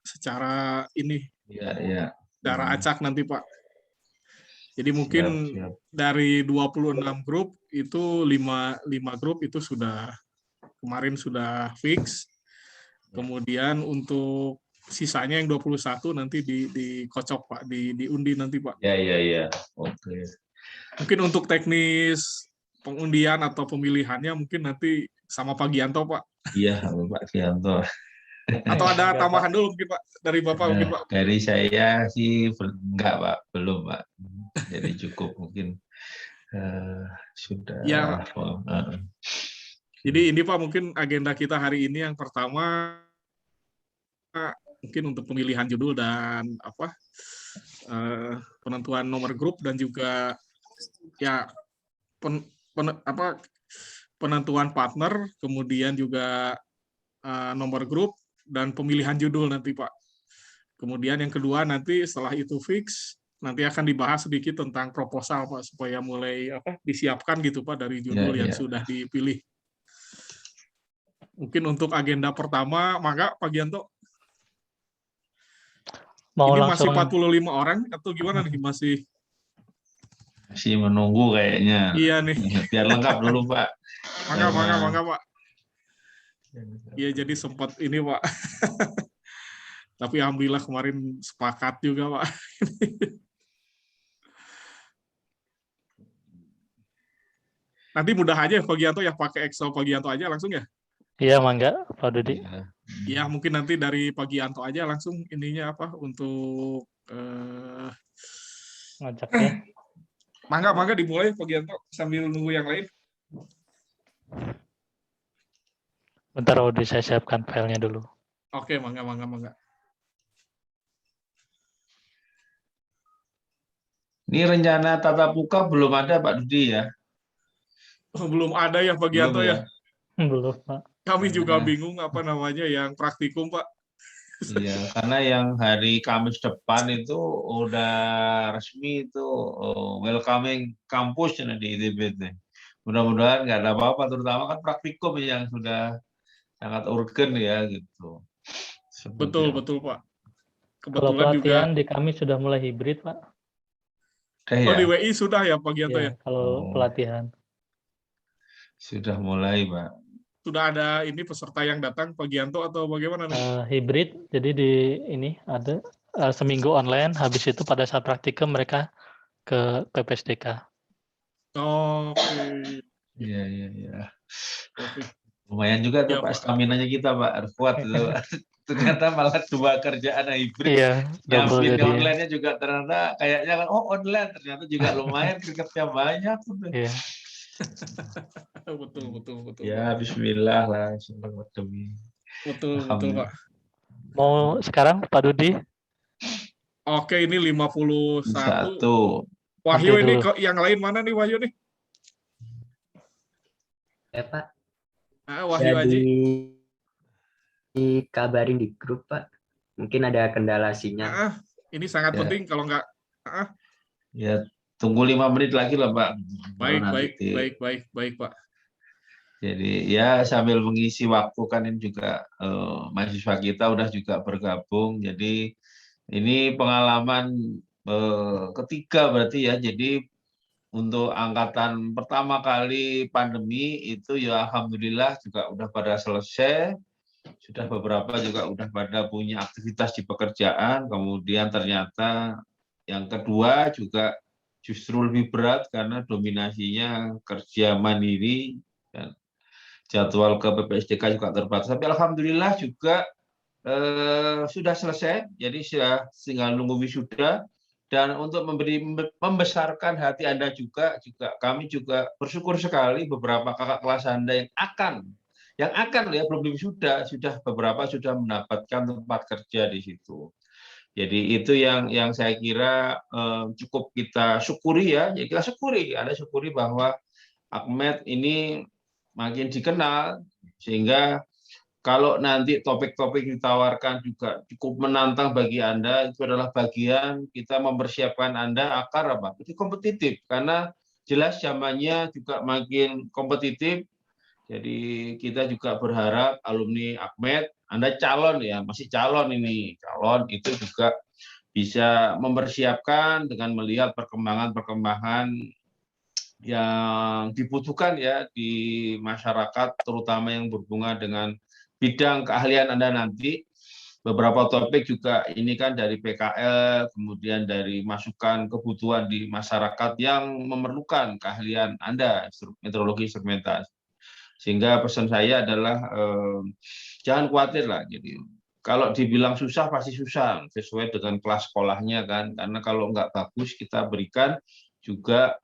secara ini, Iya. secara acak nanti Pak. Jadi mungkin Siap. dari 26 grup itu 5 grup itu kemarin sudah fix. Kemudian untuk sisanya yang 21 nanti dikocok Pak, diundi nanti Pak. Ya. Oke. Mungkin untuk teknis pengundian atau pemilihannya mungkin nanti sama Pak Gianto Pak. Iya, Pak Gianto. Atau ada tambahan dulu mungkin Pak dari Bapak mungkin Pak. Dari saya sih enggak Pak, belum Pak. Jadi cukup mungkin sudah. Ya. Jadi ini Pak mungkin agenda kita hari ini yang pertama mungkin untuk pemilihan judul dan penentuan nomor grup dan juga ya penentuan partner, kemudian juga nomor grup dan pemilihan judul nanti Pak. Kemudian yang kedua nanti setelah itu fix nanti akan dibahas sedikit tentang proposal Pak supaya mulai disiapkan gitu Pak dari judul yang sudah dipilih. Mungkin untuk agenda pertama, maka Pak Gianto. Ini masih 45 orang atau gimana nih? Masih menunggu kayaknya. Iya nih. Biar lengkap dulu Pak. Mangga Pak. Iya jadi sempat ini Pak. Tapi alhamdulillah kemarin sepakat juga Pak. Nanti mudah aja Pak Gianto ya pakai Excel Pak Gianto aja langsung ya. Iya, mangga Pak Dudi. Ya mungkin nanti dari Pak Gianto aja langsung ininya untuk ngajaknya. Mangga dimulai Pak Gianto sambil nunggu yang lain. Bentar Dudi, saya siapkan filenya dulu. Oke, mangga. Ini rencana tatap muka belum ada Pak Dudi ya? Belum ada ya Pak Gianto ya? Belum Pak. Kami juga bingung yang praktikum Pak. Iya, karena yang hari Kamis depan itu udah resmi itu welcoming kampus di ITB. Mudah-mudahan nggak ada apa-apa, terutama kan praktikum yang sudah sangat urgen ya gitu. Betul Pak. Kalau pelatihan di kami sudah mulai hibrid Pak. Di WI sudah ya Pak Gianto ya? Kalau pelatihan. Sudah mulai Pak. Sudah ada ini peserta yang datang Pak Gianto atau bagaimana nih? Hibrid, jadi ini ada seminggu online, habis itu pada saat praktikum mereka ke PPSDK. Oke. Iya. Lumayan juga tuh Pak, stamina-nya kita Pak, harus kuat itu. Ternyata malah 2 kerjaan hibrid. Iya, Nyiapin online-nya juga ternyata kayaknya kan online, ternyata juga lumayan kerjanya banyak. Iya. Betul. Ya, bismillah lah. Betul Pak. Mau sekarang Pak Dudi? Oke, ini 51. Wahyu ini yang lain mana nih Wahyu nih? Ya Pak. Wahyu Haji. Dikabarin di grup Pak. Mungkin ada kendala sinyal. Ini sangat penting kalau nggak. Ya, tunggu 5 menit lagi lah Pak. Baik Pak. Jadi ya sambil mengisi waktu kan ini juga mahasiswa kita udah juga bergabung. Jadi ini pengalaman ketiga berarti ya. Jadi untuk angkatan pertama kali pandemi itu ya alhamdulillah juga udah pada selesai. Sudah beberapa juga udah pada punya aktivitas di pekerjaan. Kemudian ternyata yang kedua juga justru lebih berat karena dominasinya kerja mandiri dan jadwal ke PPSDK juga terbatas. Tapi alhamdulillah juga sudah selesai, jadi sudah tinggal nunggu wisuda. Dan untuk membesarkan hati Anda juga kami juga bersyukur sekali beberapa kakak kelas Anda yang akan ya belum wisuda, sudah beberapa sudah mendapatkan tempat kerja di situ. Jadi itu yang saya kira cukup kita syukuri ya. Kita syukuri bahwa Akmed ini makin dikenal, sehingga kalau nanti topik-topik ditawarkan juga cukup menantang bagi Anda, itu adalah bagian kita mempersiapkan Anda agar jadi kompetitif, karena jelas zamannya juga makin kompetitif. Jadi kita juga berharap alumni Akmed Anda calon ya, masih calon ini, calon itu juga bisa mempersiapkan dengan melihat perkembangan-perkembangan yang dibutuhkan ya di masyarakat, terutama yang berhubungan dengan bidang keahlian Anda nanti. Beberapa topik juga ini kan dari PKL, kemudian dari masukan kebutuhan di masyarakat yang memerlukan keahlian Anda, meteorologi instrumentasi. Sehingga pesan saya adalah jangan khawatir lah. Jadi kalau dibilang susah pasti susah, sesuai dengan kelas sekolahnya kan. Karena kalau nggak bagus kita berikan juga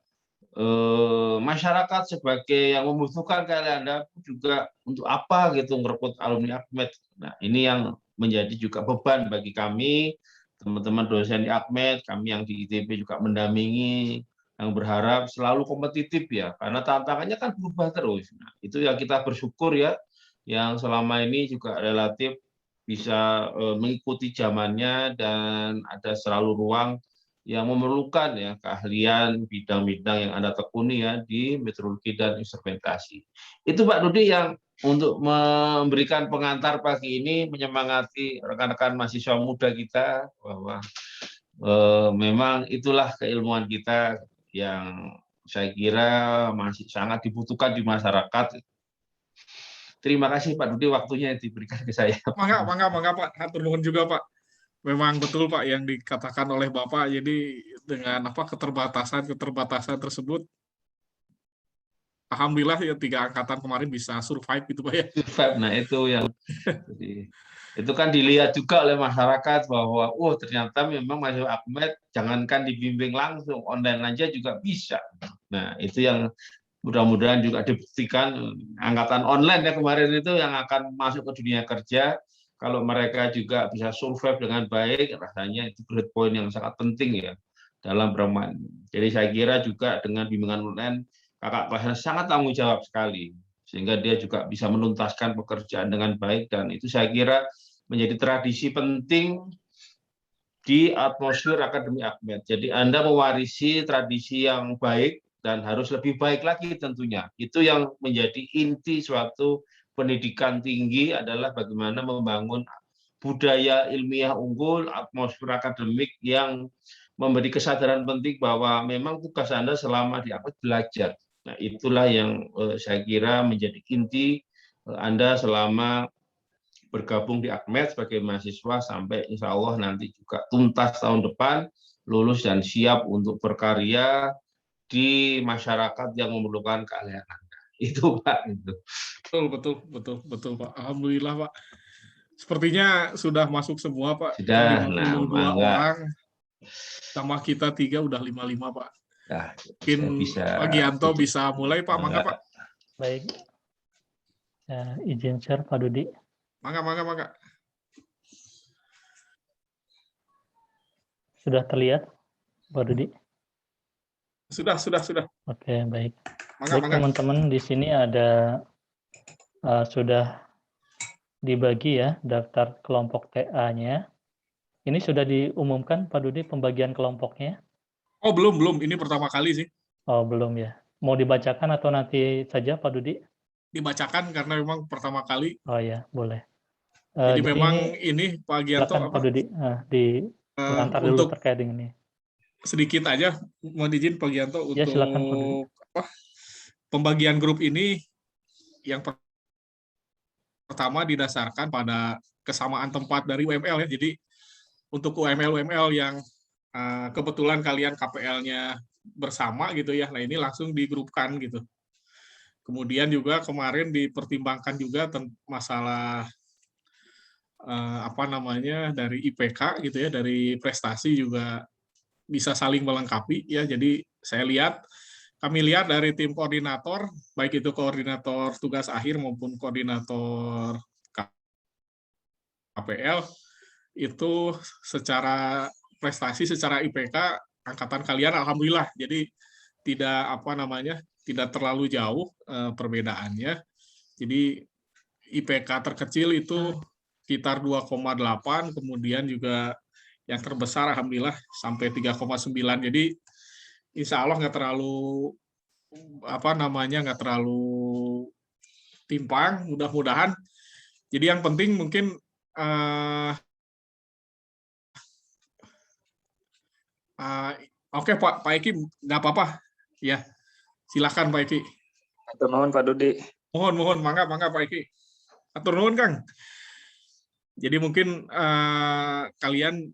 masyarakat sebagai yang membutuhkan keahlian Anda juga untuk apa gitu ngerekrut alumni ACMED. Nah ini yang menjadi juga beban bagi kami, teman-teman dosen di ACMED, kami yang di ITB juga mendampingi, yang berharap selalu kompetitif ya, karena tantangannya kan berubah terus. Nah, itu yang kita bersyukur ya, yang selama ini juga relatif bisa mengikuti zamannya dan ada selalu ruang yang memerlukan ya keahlian bidang-bidang yang Anda tekuni ya di meteorologi dan instrumentasi. Itu Pak Dudi yang untuk memberikan pengantar pagi ini, menyemangati rekan-rekan mahasiswa muda kita bahwa memang itulah keilmuan kita yang saya kira masih sangat dibutuhkan di masyarakat. Terima kasih Pak Dudi waktunya yang diberikan ke saya. Mangga Pak, hatur nuhun juga Pak. Memang betul Pak yang dikatakan oleh Bapak. Jadi dengan keterbatasan tersebut, alhamdulillah ya 3 angkatan kemarin bisa survive gitu Pak ya. Survive, nah itu yang jadi, itu kan dilihat juga oleh masyarakat bahwa ternyata memang mahasiswa ACMED jangankan dibimbing langsung, online aja juga bisa. Nah itu yang mudah-mudahan juga dibuktikan angkatan online ya kemarin itu yang akan masuk ke dunia kerja. Kalau mereka juga bisa survive dengan baik, rasanya itu great point yang sangat penting ya dalam bermain. Jadi saya kira juga dengan bimbingan online kakak kelasnya sangat tanggung jawab sekali, sehingga dia juga bisa menuntaskan pekerjaan dengan baik, dan itu saya kira menjadi tradisi penting di atmosfer Akademi ACMED. Jadi Anda mewarisi tradisi yang baik dan harus lebih baik lagi tentunya. Itu yang menjadi inti suatu pendidikan tinggi adalah bagaimana membangun budaya ilmiah unggul, atmosfer akademik yang memberi kesadaran penting bahwa memang tugas Anda selama di ACMED belajar. Nah, itulah yang saya kira menjadi inti Anda selama bergabung di ACMED sebagai mahasiswa sampai insya Allah nanti juga tuntas tahun depan, lulus dan siap untuk berkarya di masyarakat yang memerlukan keahlian Anda. Itu Pak. Itu. Betul Pak. Alhamdulillah Pak. Sepertinya sudah masuk semua Pak. Sudah, 52 orang. Sama kita 3 udah 55 Pak. Nah, mungkin Pak Gianto bisa mulai Pak. Mangga Pak. Baik. Ya, izin share Pak Dudi. Mangga. Sudah terlihat Pak Dudi? Sudah. Oke, baik. Mangga. Teman-teman, di sini ada sudah dibagi ya daftar kelompok TA-nya. Ini sudah diumumkan Pak Dudi pembagian kelompoknya? Oh, belum. Ini pertama kali sih. Oh, belum ya. Mau dibacakan atau nanti saja Pak Dudi? Dibacakan karena memang pertama kali. Oh ya, boleh. Jadi memang ini Pak Gianto Pak Dudi di pengantar dulu untuk terkait dengan ini. Sedikit aja mohon izin Pak Gianto Ya, untuk silakan, Pak Dudi. Pembagian grup ini yang pertama didasarkan pada kesamaan tempat dari UML ya. Jadi untuk UML yang kebetulan kalian KPL-nya bersama gitu ya. Nah, ini langsung digrupkan gitu. Kemudian juga kemarin dipertimbangkan juga masalah dari IPK gitu ya, dari prestasi juga bisa saling melengkapi ya. Jadi kami lihat dari tim koordinator, baik itu koordinator tugas akhir maupun koordinator KPL, itu secara prestasi, secara IPK angkatan kalian alhamdulillah. Jadi tidak terlalu jauh perbedaannya. Jadi IPK terkecil itu sekitar 2,8, kemudian juga yang terbesar alhamdulillah sampai 3,9. Jadi insya Allah nggak terlalu timpang. Mudah-mudahan Jadi yang penting mungkin oke Pak Eki, nggak apa-apa. Ya, silakan Pak Eki. Atur nuhun Pak Dudi. Mohon, mangga Pak Eki. Atur nuhun Kang. Jadi mungkin kalian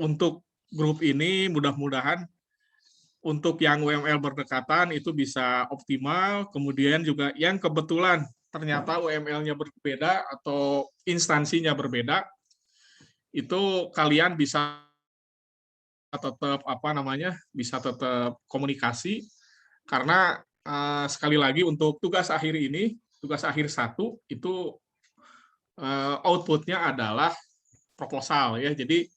untuk grup ini mudah-mudahan untuk yang UML berdekatan itu bisa optimal, kemudian juga yang kebetulan ternyata UML-nya berbeda atau instansinya berbeda, itu kalian bisa tetap bisa tetap komunikasi, karena sekali lagi untuk tugas akhir ini, tugas akhir 1 itu output-nya adalah proposal ya. Jadi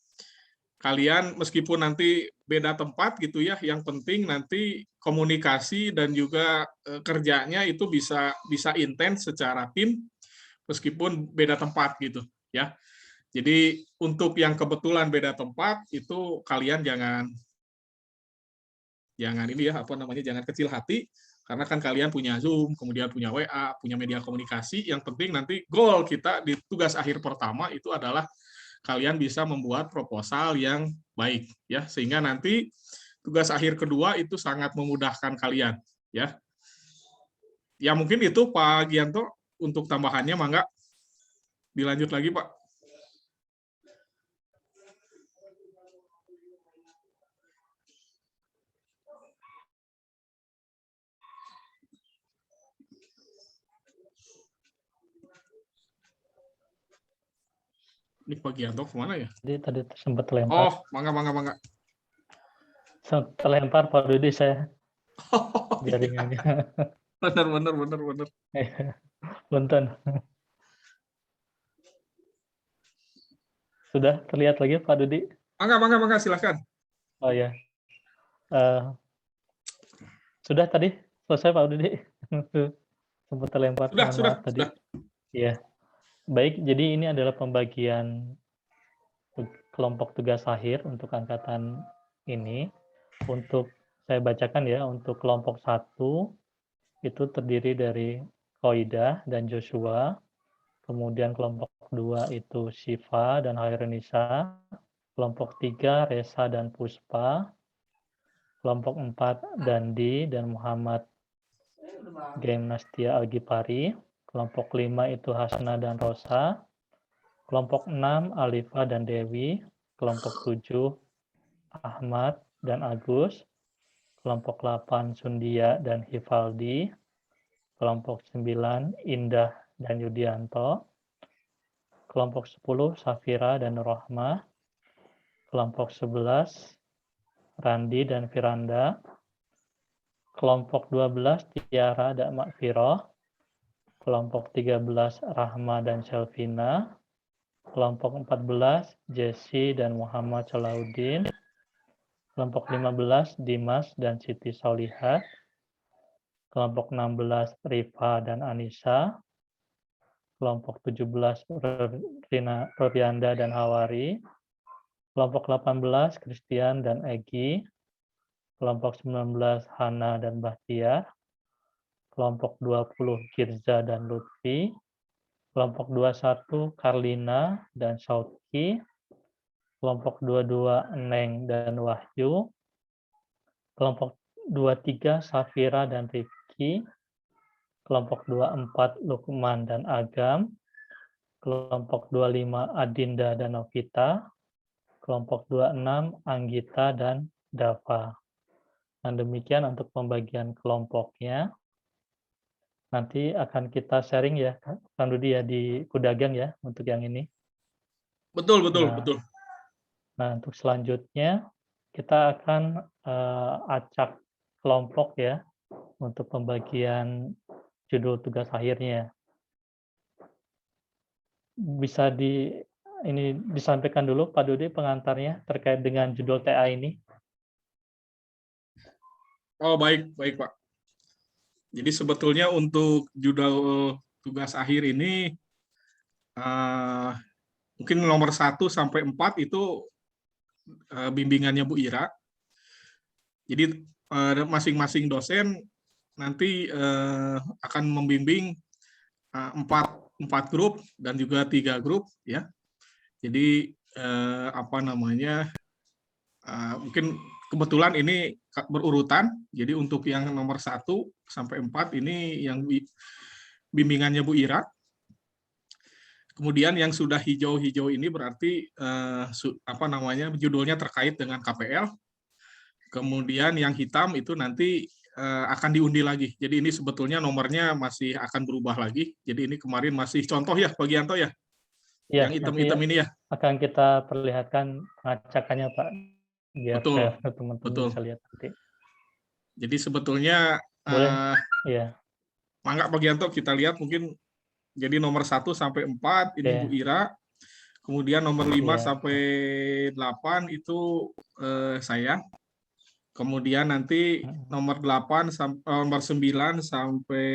kalian meskipun nanti beda tempat gitu ya, yang penting nanti komunikasi dan juga kerjanya itu bisa intens secara tim meskipun beda tempat gitu ya. Jadi untuk yang kebetulan beda tempat itu kalian jangan ini ya jangan kecil hati, karena kan kalian punya Zoom, kemudian punya WA, punya media komunikasi. Yang penting nanti goal kita di tugas akhir pertama itu adalah kalian bisa membuat proposal yang baik ya, sehingga nanti tugas akhir kedua itu sangat memudahkan kalian ya. Ya mungkin itu Pak Gianto untuk tambahannya, mangga dilanjut lagi Pak. Ini Pak Gianto kemana ya? Jadi tadi sempat terlempar. Oh, mangga. Sempat terlempar Pak Dudi saya jaringannya. Bener. Punten. Sudah terlihat lagi Pak Dudi? Mangga, silakan. Oh ya. Sudah tadi selesai Pak Dudi? Sempat terlempar. Sudah. Tadi. Iya. Baik, jadi ini adalah pembagian kelompok tugas akhir untuk angkatan ini. Untuk saya bacakan ya, untuk kelompok 1 itu terdiri dari Koida dan Joshua. Kemudian kelompok 2 itu Shiva dan Hairunisa. Kelompok 3 Resa dan Puspa. Kelompok 4 Dandi dan Muhammad Gymnastia Algipari. Kelompok 5 itu Hasna dan Rosa. Kelompok 6 Alifa dan Dewi. Kelompok 7 Ahmad dan Agus. Kelompok 8 Sundia dan Hifaldi. Kelompok 9 Indah dan Yudianto. Kelompok 10 Safira dan Rohmah. Kelompok 11 Randi dan Firanda. Kelompok 12 Tiara dan Makfiroh. Kelompok 13 Rahma dan Selvina. Kelompok 14 Jesse dan Muhammad Salahuddin. Kelompok 15 Dimas dan Siti Solihat. Kelompok 16 Rifa dan Anissa. Kelompok 17 Rorianda dan Hawari. Kelompok 18 Christian dan Egi. Kelompok 19 Hana dan Bahtiar. Kelompok 20 Girza dan Lutfi. Kelompok 21 Karlina dan Sautki. Kelompok 22 Neng dan Wahyu. Kelompok 23 Safira dan Rifki. Kelompok 24 Lukman dan Agam. Kelompok 25 Adinda dan Novita. Kelompok 26 Anggita dan Dava. Nah, demikian untuk pembagian kelompoknya. Nanti akan kita sharing ya, Kang Dudi ya, di Kudagang ya, untuk yang ini. Betul. Nah, untuk selanjutnya, kita akan acak kelompok ya, untuk pembagian judul tugas akhirnya. Bisa disampaikan dulu Pak Dudi pengantarnya terkait dengan judul TA ini. Oh, baik Pak. Jadi sebetulnya untuk judul tugas akhir ini mungkin nomor 1 sampai 4 itu bimbingannya Bu Ira. Jadi masing-masing dosen nanti akan membimbing 4 4 grup dan juga 3 grup ya. Jadi mungkin kebetulan ini berurutan. Jadi untuk yang nomor 1 sampai 4 ini yang bimbingannya Bu Ira. Kemudian yang sudah hijau-hijau ini berarti judulnya terkait dengan KPL. Kemudian yang hitam itu nanti akan diundi lagi. Jadi ini sebetulnya nomornya masih akan berubah lagi. Jadi ini kemarin masih contoh ya Pak Gianto ya. Ya, Yang hitam-hitam ini ya. Akan kita perlihatkan pengecekannya Pak, biar Betul. teman-teman bisa lihat nanti. Jadi sebetulnya Boleh. Ya. Mangga Pak Gianto kita lihat mungkin jadi nomor 1 sampai 4 ini Bu Ira. Kemudian nomor 5 sampai 8 itu saya. Kemudian nanti nomor 8 nomor 9 sampai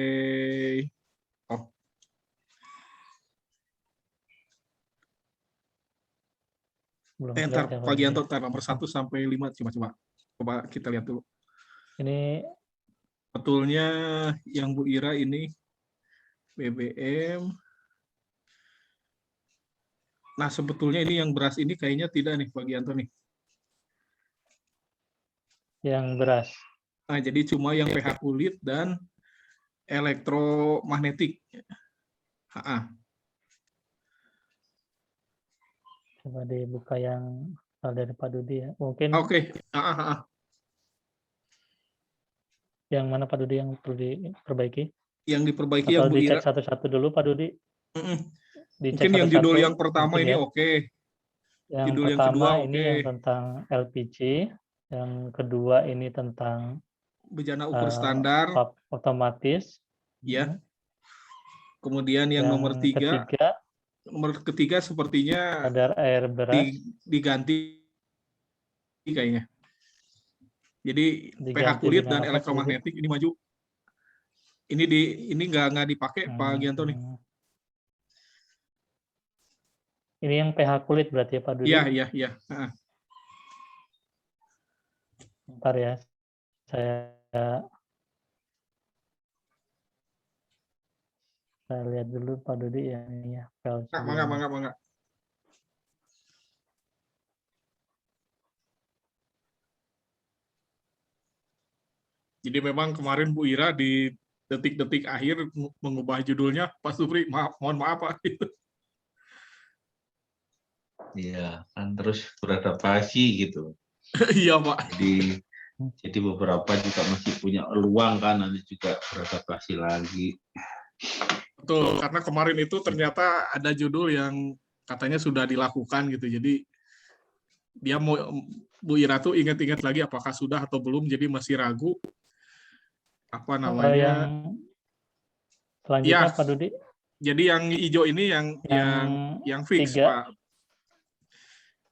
Pak Gianto nomor 1 sampai 5 coba kita lihat dulu. Ini betulnya yang Bu Ira ini BBM. Nah, sebetulnya ini yang beras ini kayaknya tidak nih Pak Gianto nih. Yang beras. Nah, jadi cuma yang pH kulit dan elektromagnetik. Coba dibuka yang dari Pak Dudi ya. Mungkin. Oke. Yang mana Pak Dudi yang perlu diperbaiki? Yang diperbaiki atau yang Bu Ira. Dicek satu-satu dulu Pak Dudi. Mungkin yang judul yang pertama ini oke. Yang judul pertama yang kedua ini yang tentang LPG, yang kedua ini tentang bejana ukur standar otomatis. Ya. Kemudian yang nomor 3. Nomor ketiga sepertinya kadar air beras diganti kayaknya. Jadi pH kulit dan elektromagnetik ini maju. Ini nggak dipakai Pak Gianto nih. Ini yang pH kulit berarti ya Pak Dudi? Iya. Bentar ya, saya lihat dulu Pak Dudi ya. Ini ya. Mangga. Jadi memang kemarin Bu Ira di detik-detik akhir mengubah judulnya, Pak Supri, mohon maaf Pak. Iya, kan terus beradaptasi gitu. Iya Pak. Jadi beberapa juga masih punya peluang kan nanti juga beradaptasi lagi. Betul, karena kemarin itu ternyata ada judul yang katanya sudah dilakukan gitu. Jadi dia mau Bu Ira tuh ingat-ingat lagi apakah sudah atau belum, jadi masih ragu. Apa namanya? Selanjutnya Pak Dudi. Jadi yang hijau ini yang fix Pak.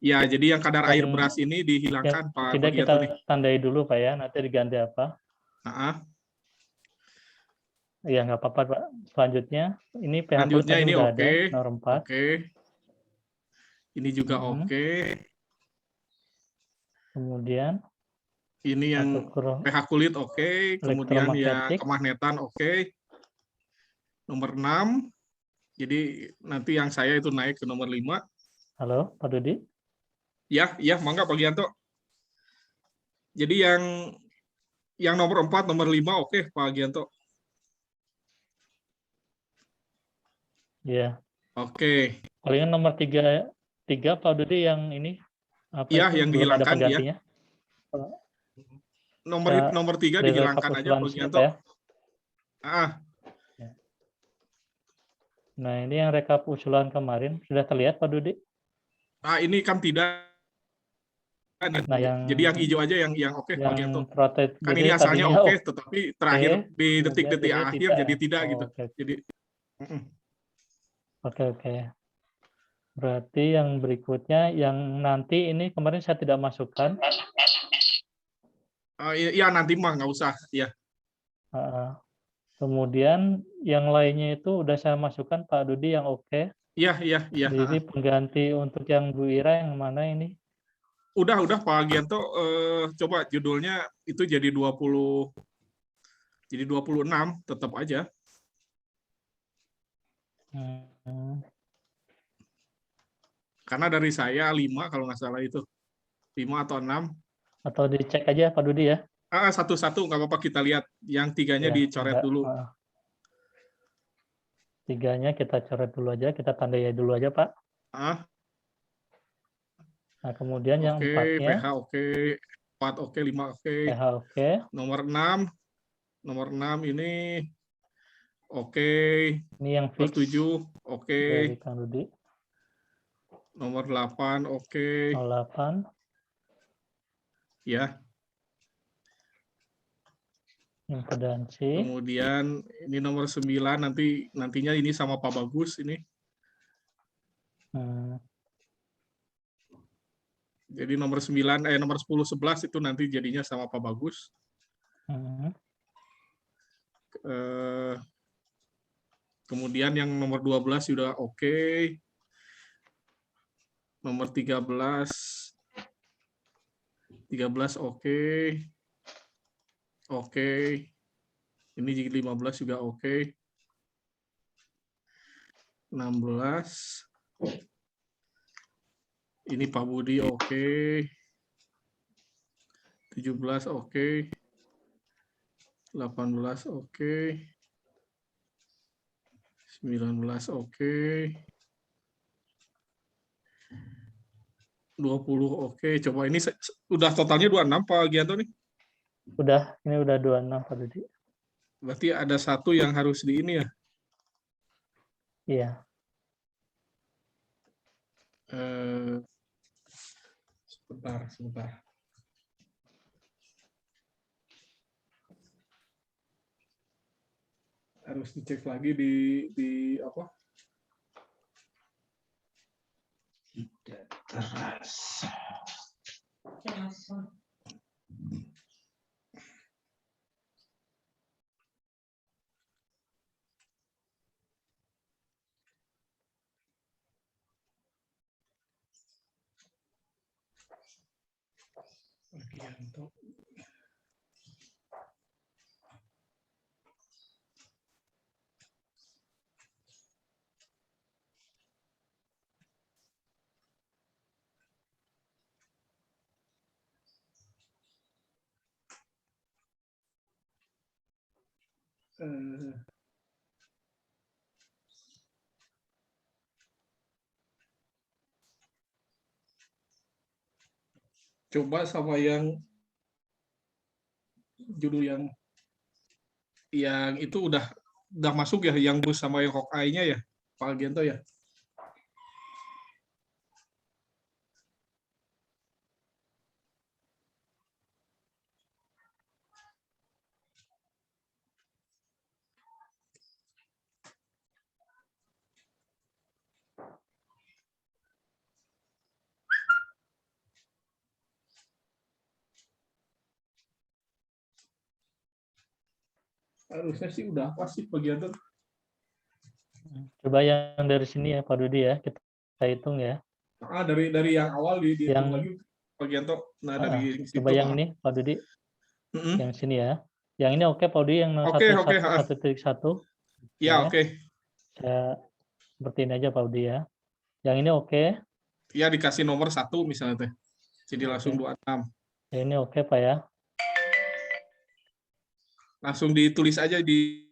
Ya, jadi yang kadar air beras ini dihilangkan Pak. Tidak kita tandai dulu Pak ya, nanti diganti apa? Iya nggak apa-apa Pak. Selanjutnya ini pH kulit ini oke. Nomor 4. Oke. Ini juga oke. Kemudian ini yang pH kulit oke. Kemudian yang kemagnetan oke. Nomor 6. Jadi nanti yang saya itu naik ke nomor 5. Halo Pak Dudi. Ya, mangga Pak Gianto. Jadi yang nomor 4, nomor 5 oke Pak Gianto. Ya. Oke. Palingan nomor 3 Pak Dudi yang ini apa? Iya, yang dihilangkan ya. Nomor 3 dihilangkan aja Pak Gianto. Ya? Nah, ini yang rekap usulan kemarin sudah terlihat Pak Dudi? Ini kan tidak. Nah, jadi yang hijau aja yang oke Pak Gianto. Kan ini jadi asalnya oke, tetapi terakhir di detik-detik akhir jadi tidak gitu. Okay. Jadi Oke. Berarti yang berikutnya yang nanti ini kemarin saya tidak masukkan. Iya nanti mah nggak usah ya. Kemudian yang lainnya itu udah saya masukkan Pak Dudi yang oke. Iya. Jadi pengganti untuk yang Bu Ira yang mana ini? Udah Pak Gianto, coba judulnya itu jadi 20, jadi 26 tetap aja. Hmm. Karena dari saya 5 kalau nggak salah itu. 5 atau 6. Atau dicek aja Pak Dudi ya. Satu-satu nggak apa-apa kita lihat. Yang 3-nya Ya, dicoret dulu. 3-nya kita coret dulu aja, kita tandai dulu aja Pak. Nah, kemudian yang Oke, 4-nya, PH oke, 4 oke, 5 oke. PH oke. Nomor 6 ini oke. Ini yang Nomor fix 7 oke. dari Kang Dudi. Nomor 8 oke. 08. Ya. Impedansi. Kemudian ini nomor 9 nantinya ini sama Pak Bagus ini. Jadi nomor 10 11 itu nanti jadinya sama Pak Bagus. Kemudian yang nomor 12 sudah oke. Nomor 13 oke. Oke. Ini 15 juga oke. 16. Ini Pak Budi oke. 17 oke. 18 oke. 19 oke. 20 oke. Coba ini udah totalnya 26 Pak Gianto nih. Udah, ini udah 26 Pak Dudi. Berarti ada satu yang harus di ini ya. Iya. Sebentar. Harus dicek lagi di apa? Tidak terasa. Gianto. Coba sama yang judul yang itu udah masuk ya, yang bus sama yang Hawkeye-nya ya, Pak Gianto ya. Harusnya sih udah pasti Pak Gianto. Coba yang dari sini ya Pak Dudi ya, kita hitung ya. Dari yang awal dihitung lagi Pak Gianto. Nah, dari situ. Coba yang ini Pak Dudi. Yang sini ya. Yang ini oke Pak Dudi, yang 1.1. Ya, oke. Saya seperti ini aja Pak Dudi ya. Yang ini oke. Ya, dikasih nomor 1 misalnya teh. Jadi langsung 26. Yang ini oke Pak ya. Langsung ditulis aja di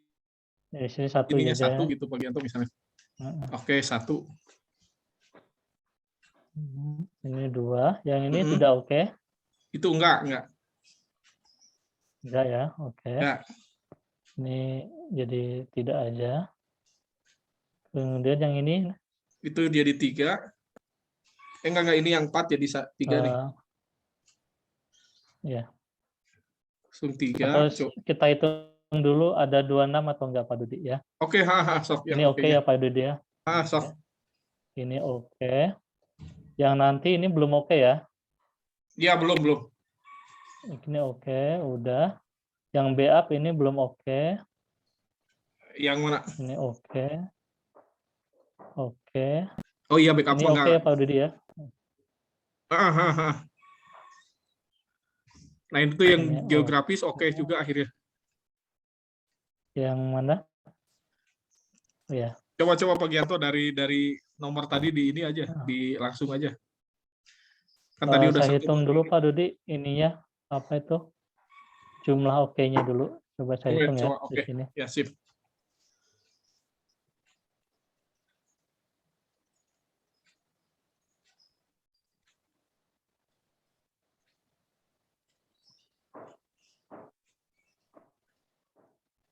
sini 1 ininya aja. 1 gitu Pak Gianto misalnya. Oke, 1. Ini 2. Yang ini tidak oke. Itu enggak. Enggak ya, oke. Enggak. Ini jadi tidak aja. Kemudian yang ini itu jadi 3. Enggak, ini yang 4 jadi 3 nih. Ya. Langsung 3. Atau kita hitung dulu ada 26 atau enggak Pak Dudi ya. Oke, sok. Ini oke ya Pak Dudi ya. Sok. Ini oke. Yang nanti ini belum oke ya. Iya, belum. Ini oke, udah. Yang B-up ini belum oke. Yang mana? Ini oke. Oke. Oh iya, backup ini oke ya Pak Dudi ya. Nah, itu yang geografis oke juga akhirnya. Yang mana? Oh ya. Coba Pak Gianto dari nomor tadi di ini aja, di langsung aja. Kan tadi udah Saya satu. hitung dulu Pak Dudi ininya apa itu jumlah oke-nya dulu. Coba saya hitung ya di Oke. sini. Ya, sip.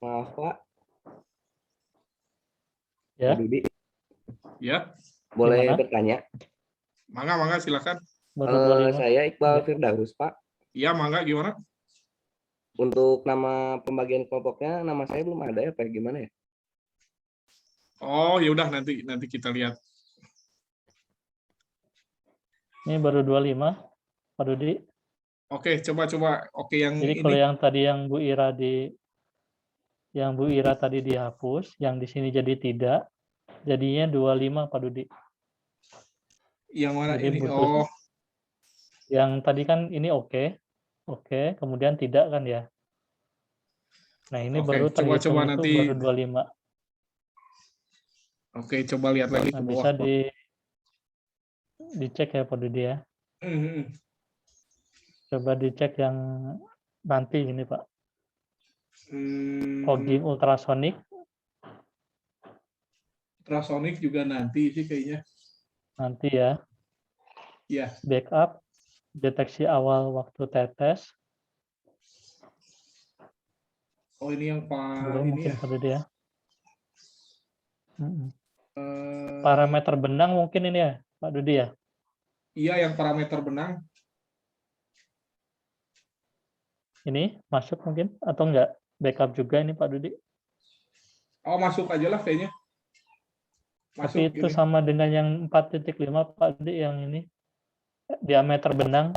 Maaf Pak, Ya, Pak Dudi, Ya, boleh Gimana? bertanya? mangga silakan. baru 25. Saya Iqbal Ya. Firdaus Pak. Iya, mangga gimana? Untuk nama pembagian kelompoknya, nama saya belum ada ya Pak, gimana ya? Oh, ya udah nanti kita lihat. Ini baru 25 Pak Dudi. Oke, coba. Oke, yang Jadi ini. kalau yang tadi yang Bu Ira tadi dihapus, yang di sini jadi tidak, jadinya 25 Pak Dudi. Yang mana Jadi ini? butuh Oh, yang tadi kan ini oke, kemudian tidak kan ya. Nah ini oke. baru Coba terhitung itu nanti. baru 25. Oke, coba lihat lagi ke Nah, bawah. bisa dicek ya Pak Dudi ya. Coba dicek yang nanti ini Pak. Fogging ultrasonic. Ultrasonic juga nanti sih kayaknya. Nanti ya. Iya. Backup, deteksi awal waktu tetes. Oh, ini yang Belum ini mungkin ya. Pak Dudi ya. Parameter benang mungkin ini ya Pak Dudi ya. Iya, yang parameter benang. Ini masuk mungkin atau enggak? Backup juga ini Pak Dudi. Oh, masuk aja lah kayaknya. Masuk Tapi itu ini. sama dengan yang 4.5 Pak Dudi yang ini. Diameter benang.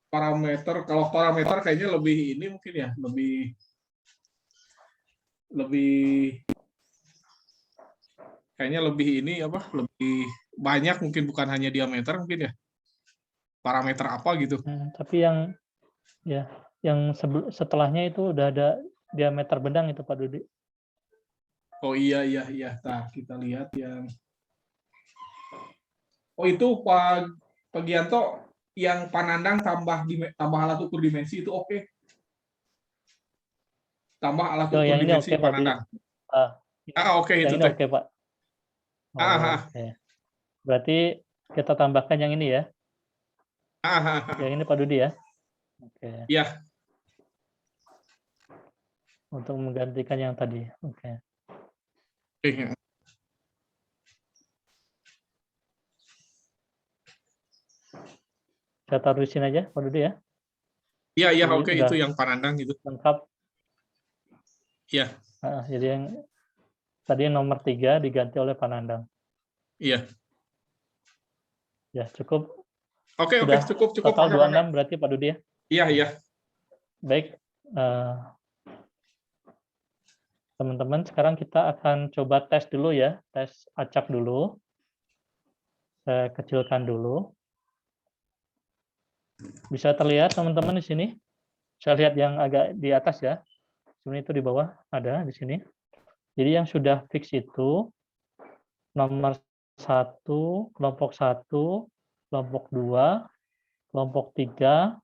Parameter, kalau parameter kayaknya lebih ini mungkin ya, lebih kayaknya lebih ini apa? Lebih banyak mungkin, bukan hanya diameter mungkin ya. Parameter apa gitu. Tapi yang setelahnya itu udah ada diameter benang itu Pak Dudi. Oh iya. Nah, kita lihat yang. Oh, itu Pak Gianto, yang panandang tambah alat ukur dimensi itu oke. Tambah alat ukur yang ini dimensi oke Pak Dudi. panandang. Oke, yang itu ini teh. oke Pak. Oke. Berarti kita tambahkan yang ini ya. Yang ini Pak Dudi ya. Oke. Iya. Untuk menggantikan yang tadi. Oke. Saya taruh di sini aja Pak Dudi ya. Iya, Jadi oke, itu yang panandang itu. Lengkap. Iya. Jadi yang tadi nomor 3 diganti oleh panandang. Iya. Ya, cukup. Oke, cukup. Total 26 berarti Pak Dudi ya. Iya. Baik. Teman-teman, sekarang kita akan coba tes dulu ya. Tes acak dulu. Saya kecilkan dulu. Bisa terlihat teman-teman di sini? Saya lihat yang agak di atas ya. Sebenarnya itu di bawah ada di sini. Jadi yang sudah fix itu nomor 1, kelompok 1, kelompok 2, kelompok 3,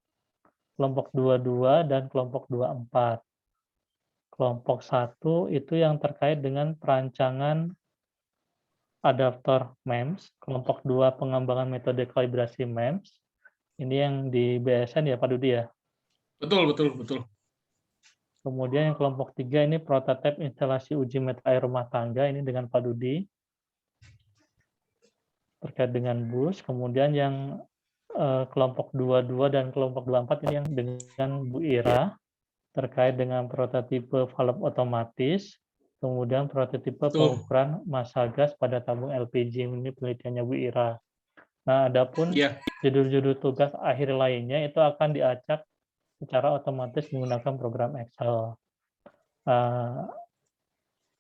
kelompok 22, dan kelompok 24. Kelompok 1 itu yang terkait dengan perancangan adaptor MEMS. Kelompok 2 pengembangan metode kalibrasi MEMS. Ini yang di BSN ya Pak Dudi ya? Betul. Kemudian yang kelompok 3 ini prototipe instalasi uji meter air rumah tangga, ini dengan Pak Dudi. Terkait dengan bus. Kemudian yang kelompok 22 dan kelompok 24 ini yang dengan Bu Ira. Terkait dengan prototipe valve otomatis. Kemudian prototipe pengukuran massa gas pada tabung LPG, ini penelitiannya Bu Ira. Nah, adapun judul-judul tugas akhir lainnya itu akan diacak secara otomatis menggunakan program Excel.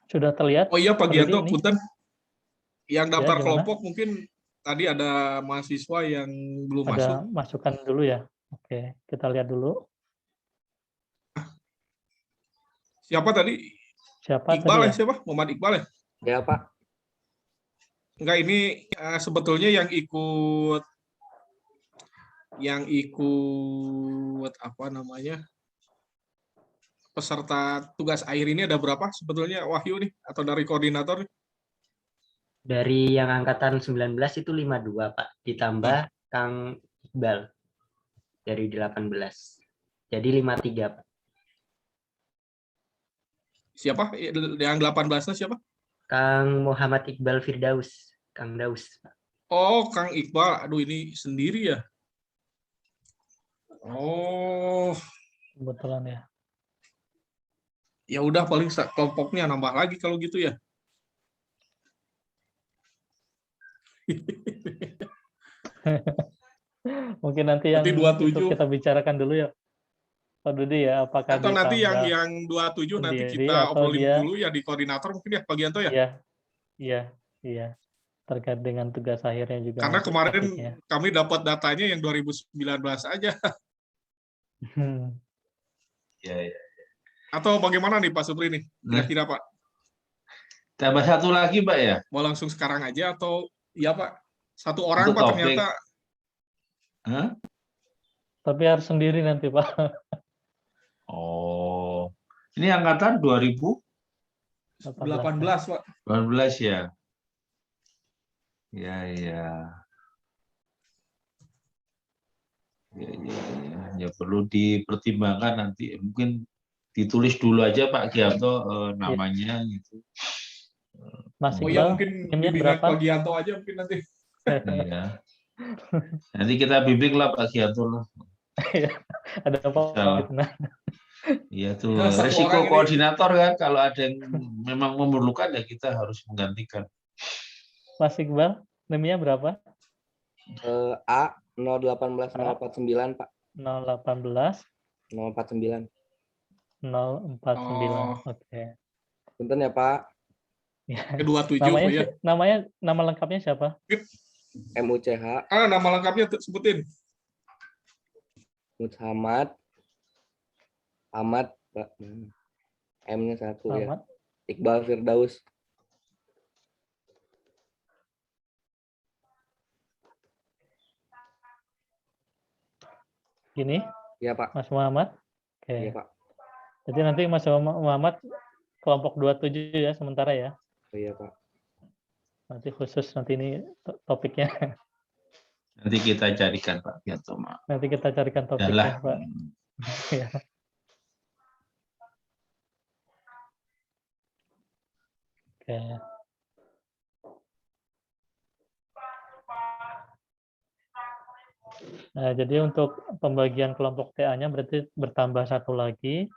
Sudah terlihat? Oh iya Pak Gianto, punten. Yang daftar kelompok mungkin tadi ada mahasiswa yang belum masuk. Ada masukan dulu ya? Oke, kita lihat dulu. Siapa tadi? Siapa Iqbal tadi ya? Siapa? Muhammad Iqbal ya? Ya Pak. Enggak, ini sebetulnya yang ikut apa namanya, peserta tugas akhir ini ada berapa sebetulnya, Wahyu nih, atau dari koordinator nih? Dari yang angkatan 19 itu 52, Pak. Ditambah Kang Iqbal dari 18. Jadi 53, Pak. Siapa? Yang 18-nya siapa? Kang Muhammad Iqbal Firdaus. Kang Daus, Pak. Oh, Kang Iqbal. Aduh, ini sendiri ya? Oh, Kebetulan ya. ya udah, paling kelompoknya nambah lagi kalau gitu ya. Mungkin nanti yang Berarti itu 27. kita bicarakan dulu ya, Pak Dudi ya, apakah Atau nanti ditambah yang 27 nanti sendiri kita atau obrolin dia, dulu ya di koordinator mungkin ya, Pak Gianto ya. iya, iya, iya, terkait dengan tugas akhirnya juga Karena nanti kemarin topiknya. kami dapat datanya yang 2019 aja. Ya, ya. Atau bagaimana nih Pak Supri nih? Nah, Kira-kira Pak, tambah satu lagi, Pak ya, mau langsung sekarang aja atau ya Pak? Satu orang untuk Pak topik. ternyata. Hah? Tapi harus sendiri nanti Pak. Oh, ini angkatan 18 18 Pak. 2018 ya? Ya, ya. Ya, ya, ya. Ya perlu dipertimbangkan nanti. Mungkin ditulis dulu aja Pak Gianto namanya gitu. Mas Oh ya, Iqbal, mungkin NIM-nya bimbingan berapa? Pak Gianto aja mungkin nanti. Iya. Nanti kita bimbing lah Pak Gianto lah. Ada apa Bisa. gitu nah. Iya tuh Ya, satu resiko orang ini. koordinator kan, kalau ada yang memang memerlukan ya kita harus menggantikan. Mas Iqbal, NIM-nya berapa? A 018 049 Pak. 018 049. 049. Oh, Oke. Punten ya Pak. Ya. kedua 7 Namanya Pak ya. nama lengkapnya siapa? MUCH Nama lengkapnya sebutin. Muhammad Ahmad Pak. M-nya 1 ya. Ahmad. Iqbal Firdaus. Gini, Iya Pak. Mas Muhammad. Oke. Iya Pak. Jadi nanti Mas Muhammad kelompok 27 ya sementara ya. Iya Pak. Nanti khusus nanti ini topiknya. Nanti kita carikan Pak Gianto. Nanti kita carikan topiknya, Yalah. Pak. Ya. Oke. Nah, jadi untuk pembagian kelompok TA-nya berarti bertambah satu lagi,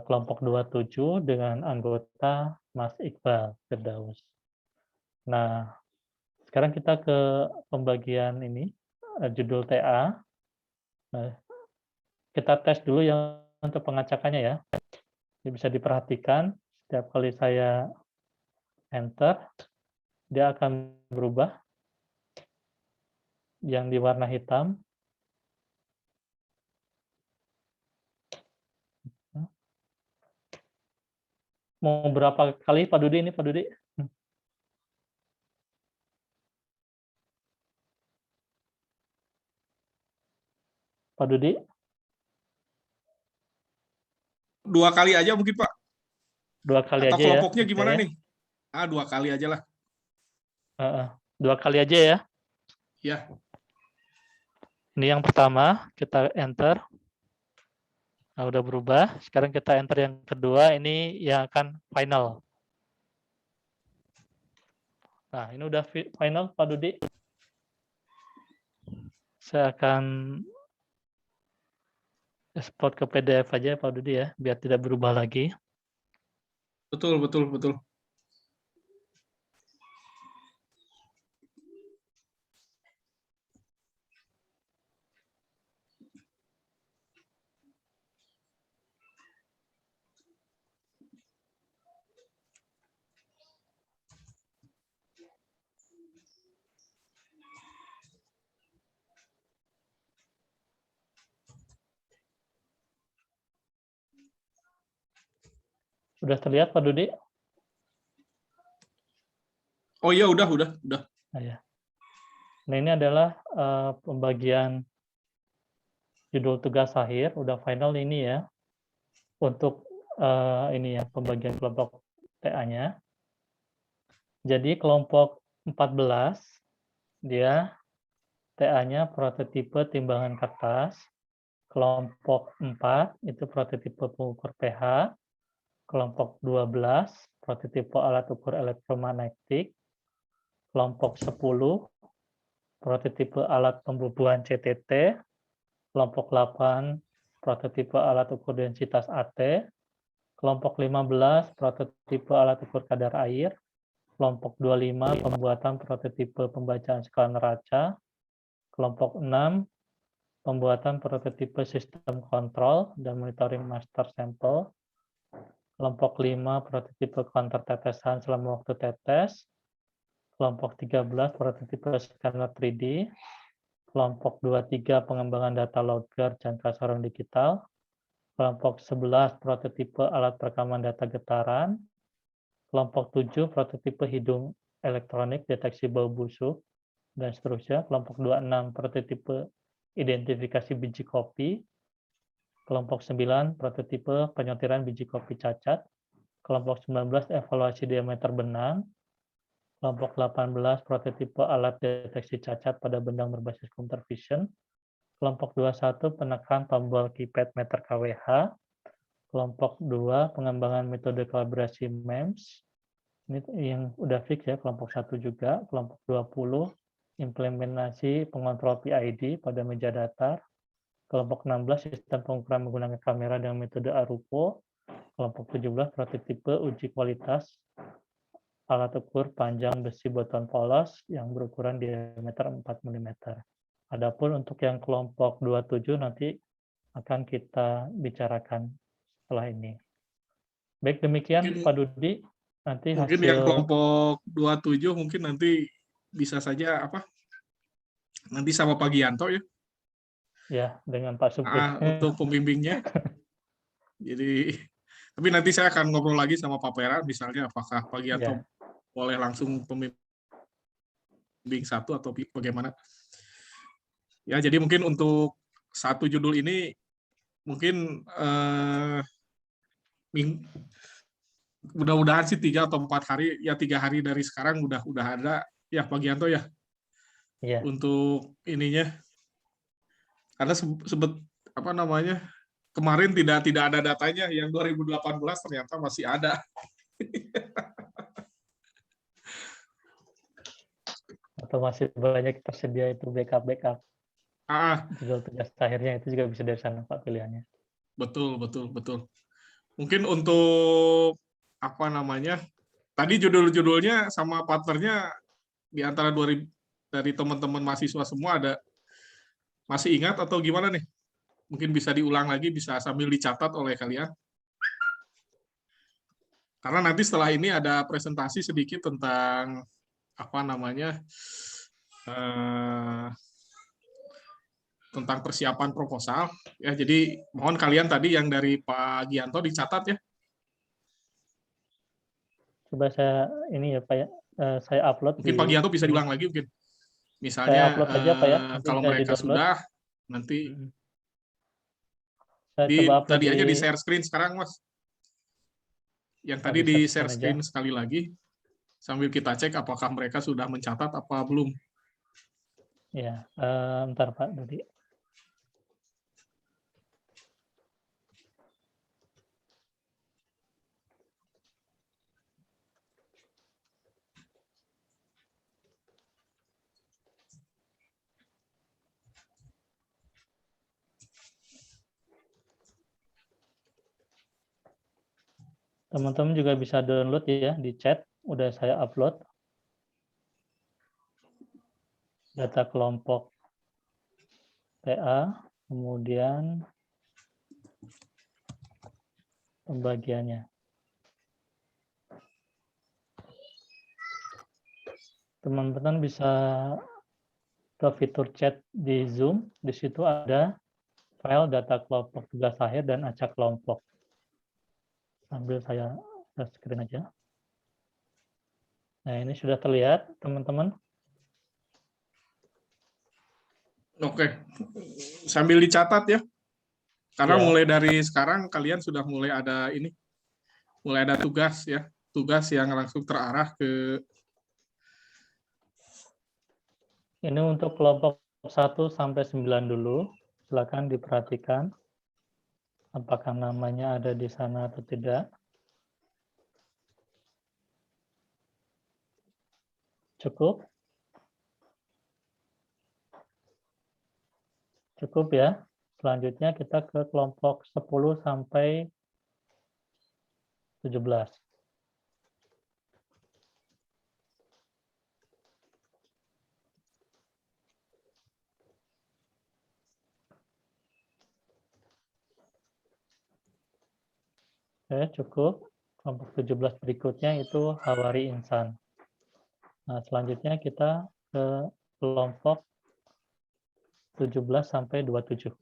kelompok 27 dengan anggota Mas Iqbal Firdaus. Nah, sekarang kita ke pembagian ini, judul TA. Nah, kita tes dulu yang untuk pengacakannya ya. Ini bisa diperhatikan, setiap kali saya enter, dia akan berubah. Yang di warna hitam. Mau berapa kali Pak Dudi ini, Pak Dudi? Pak Dudi? 2 kali aja mungkin Pak. 2 kali Atau aja ya. kelompoknya Oke. gimana nih? 2 kali aja lah. 2 kali aja ya. Ya. Ini yang pertama, kita enter. Nah, udah berubah. Sekarang kita enter yang kedua, ini yang akan final. Nah, ini udah final, Pak Dudi. Saya akan export ke PDF aja, Pak Dudi ya, biar tidak berubah lagi. Betul, betul, betul. Sudah terlihat, Pak Dudi? Oh iya, udah. Nah, ya. Nah, ini adalah pembagian judul tugas akhir, udah final ini ya. Untuk ini ya, pembagian kelompok TA-nya. Jadi kelompok 14, dia TA-nya prototipe timbangan kertas. Kelompok 4, itu prototipe pengukur pH. Kelompok 12, prototipe alat ukur elektromagnetik. Kelompok 10, prototipe alat pembubuhan CTT. Kelompok 8, prototipe alat ukur densitas AT. Kelompok 15, prototipe alat ukur kadar air. Kelompok 25, pembuatan prototipe pembacaan skala neraca. Kelompok 6, pembuatan prototipe sistem kontrol dan monitoring master sampel. Kelompok 5, prototipe counter tetesan selama waktu tetes. Kelompok 13, prototipe scanner 3D. Kelompok 23, pengembangan data logger jangka sorong digital. Kelompok 11, prototipe alat perekaman data getaran. Kelompok 7, prototipe hidung elektronik deteksi bau busuk, dan seterusnya. Kelompok 26, prototipe identifikasi biji kopi. Kelompok 9, prototipe penyortiran biji kopi cacat. Kelompok 19, evaluasi diameter benang. Kelompok 18, prototipe alat deteksi cacat pada benang berbasis computer vision. Kelompok 21, penekan tombol keypad meter kWh. Kelompok 2, pengembangan metode kalibrasi MEMS. Ini yang udah fix ya, kelompok 1 juga. Kelompok 20, implementasi pengontrol PID pada meja datar. Kelompok 16, sistem pengukuran menggunakan kamera dengan metode ARUPO. Kelompok 17, prototipe uji kualitas alat ukur panjang besi boton polos yang berukuran diameter 4 mm. Adapun untuk yang kelompok 27 nanti akan kita bicarakan setelah ini. Baik, demikian Mungkin, Pak Dudi. Nanti mungkin hasil yang kelompok 27 mungkin nanti bisa saja nanti sama Pak Gianto ya. ya dengan Pak Supri. Untuk pembimbingnya. Jadi, tapi nanti saya akan ngobrol lagi sama Pak Pera, misalnya apakah Pak Gianto Ya. boleh langsung pembimbing satu atau bagaimana. Ya, jadi mungkin untuk satu judul ini mungkin mudah-mudahan sih 3 atau 4 hari, ya 3 hari dari sekarang udah ada ya Pak Gianto ya. Iya. Untuk ininya. Karena kemarin tidak ada datanya, yang 2018 ternyata masih ada. Atau masih banyak tersedia itu backup. Judul tugas akhirnya itu juga bisa dari sana Pak pilihannya. Betul. Mungkin untuk tadi judul-judulnya sama partnernya di antara dari teman-teman mahasiswa semua masih ingat atau gimana nih? Mungkin bisa diulang lagi, bisa sambil dicatat oleh kalian. Karena nanti setelah ini ada presentasi sedikit tentang tentang persiapan proposal ya. Jadi mohon kalian tadi yang dari Pak Gianto dicatat ya. Coba saya ini ya Pak ya, saya upload. Mungkin Pak Gianto bisa diulang lagi mungkin. Misalnya saya upload aja Pak ya. kalau mereka sudah nanti saya coba upload tadi aja di share screen sekarang Mas. Yang tadi di share screen sekali lagi sambil kita cek apakah mereka sudah mencatat apa belum. Ya, bentar Pak Dudi. Teman-teman juga bisa download ya di chat, udah saya upload. Data kelompok TA, kemudian pembagiannya. Teman-teman bisa ke fitur chat di Zoom, di situ ada file data kelompok tugas akhir dan acak kelompok. Sambil saya share screen aja. Nah, ini sudah terlihat, teman-teman. Oke, sambil dicatat ya. Karena Ya. mulai dari sekarang kalian sudah mulai ada tugas ya, tugas yang langsung terarah ke. Ini untuk kelompok 1 sampai 9 dulu. Silakan diperhatikan apakah namanya ada di sana atau tidak. Cukup? Cukup ya. Selanjutnya kita ke kelompok 10 sampai 17. Oke, cukup. Kelompok 17 berikutnya itu Hawari Insan. Nah, selanjutnya kita ke kelompok 17 sampai 27.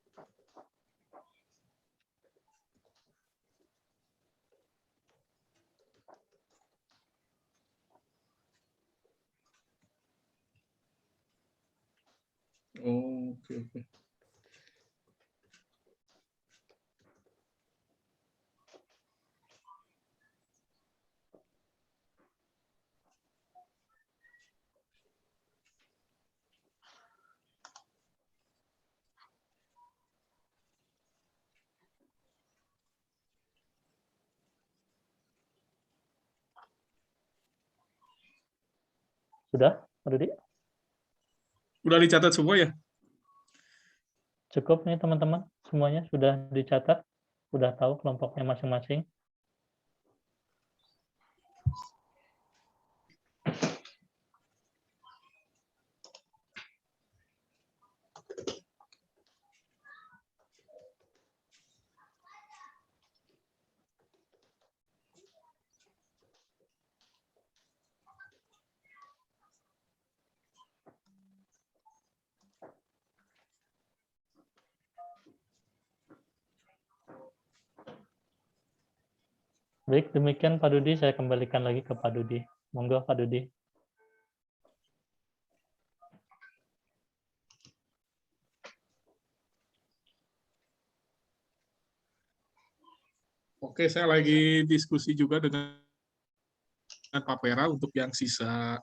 Oh, oke. Sudah, Pak Dudi? Udah dicatat semua ya? Cukup nih teman-teman, semuanya sudah dicatat, sudah tahu kelompoknya masing-masing. Baik, demikian Pak Dudi, saya kembalikan lagi ke Pak Dudi. Monggo Pak Dudi. Oke, saya lagi diskusi juga dengan Pak Pera untuk yang sisa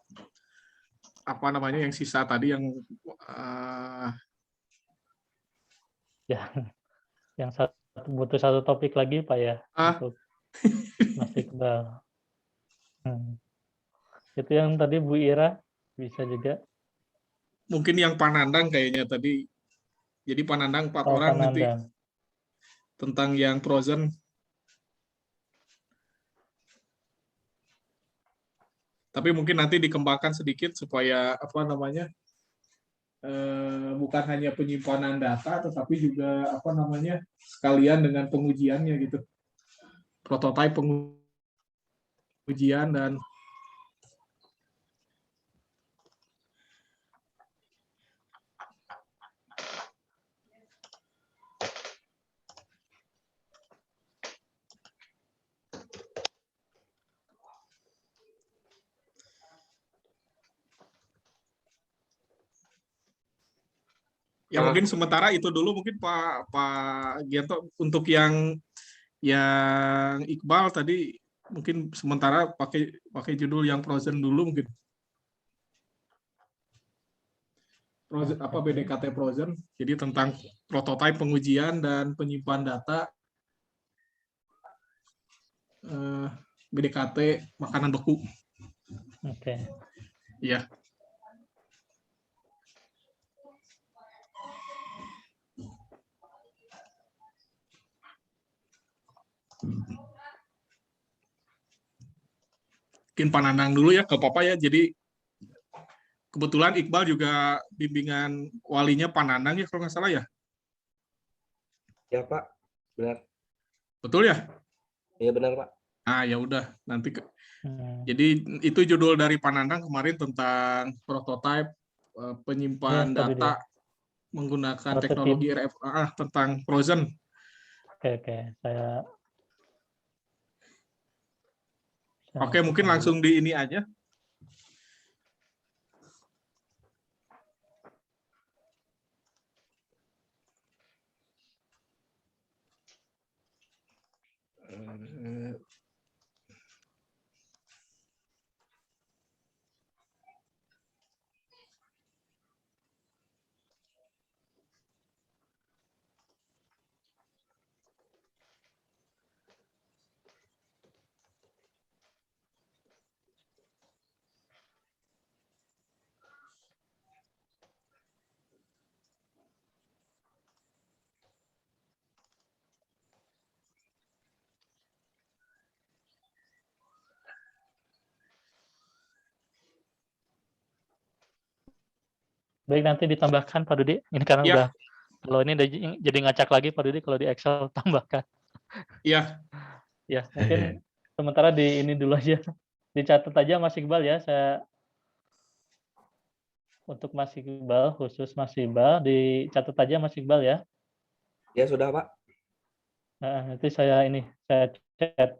yang sisa tadi yang Yang butuh satu topik lagi Pak ya, untuk Mas Iqbal. Itu yang tadi Bu Ira, bisa juga. mungkin yang Panandang kayaknya tadi. Jadi Panandang 4 Oh, orang nanti Panandang. tentang yang Frozen. Tapi mungkin nanti dikembangkan sedikit supaya bukan hanya penyimpanan data, tetapi juga sekalian dengan pengujiannya gitu. Prototipe pengujian dan ya mungkin sementara itu dulu mungkin Pak Gianto untuk yang Iqbal tadi mungkin sementara pakai judul yang Frozen dulu mungkin. Frozen, BDKT Frozen, jadi tentang prototipe pengujian dan penyimpan data BDKT makanan beku. Oke. Iya. Mungkin Panandang dulu ya, ke Papa ya. Jadi kebetulan Iqbal juga bimbingan walinya Panandang ya kalau nggak salah ya. Ya Pak, benar. Betul ya? Iya benar Pak. Ah ya udah nanti jadi itu judul dari Panandang kemarin tentang prototipe penyimpan data menggunakan teknologi RFA tentang Frozen. Oke, saya Oke, mungkin langsung di ini aja. Baik, nanti ditambahkan Pak Dudi. Ini karena Ya. udah, kalau ini udah jadi ngacak lagi Pak Dudi, kalau di Excel tambahkan. Iya, Ya, mungkin sementara di ini dulu aja. Dicatat aja Mas Iqbal ya. Untuk Mas Iqbal, khusus Mas Iqbal, dicatat aja Mas Iqbal ya. Ya sudah Pak. Nah, nanti saya chat.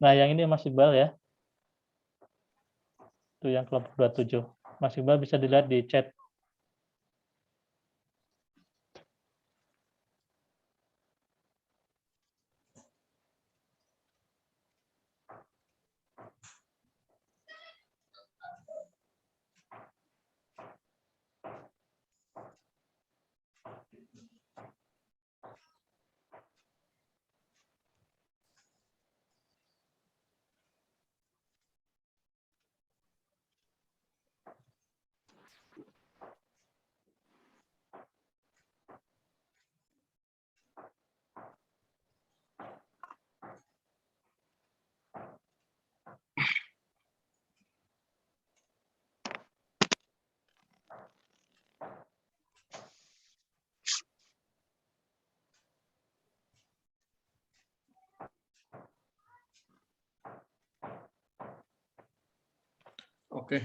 Nah, yang ini Mas Iqbal ya. Itu yang kelompok 27. Mas Iqbal bisa dilihat di chat. oke.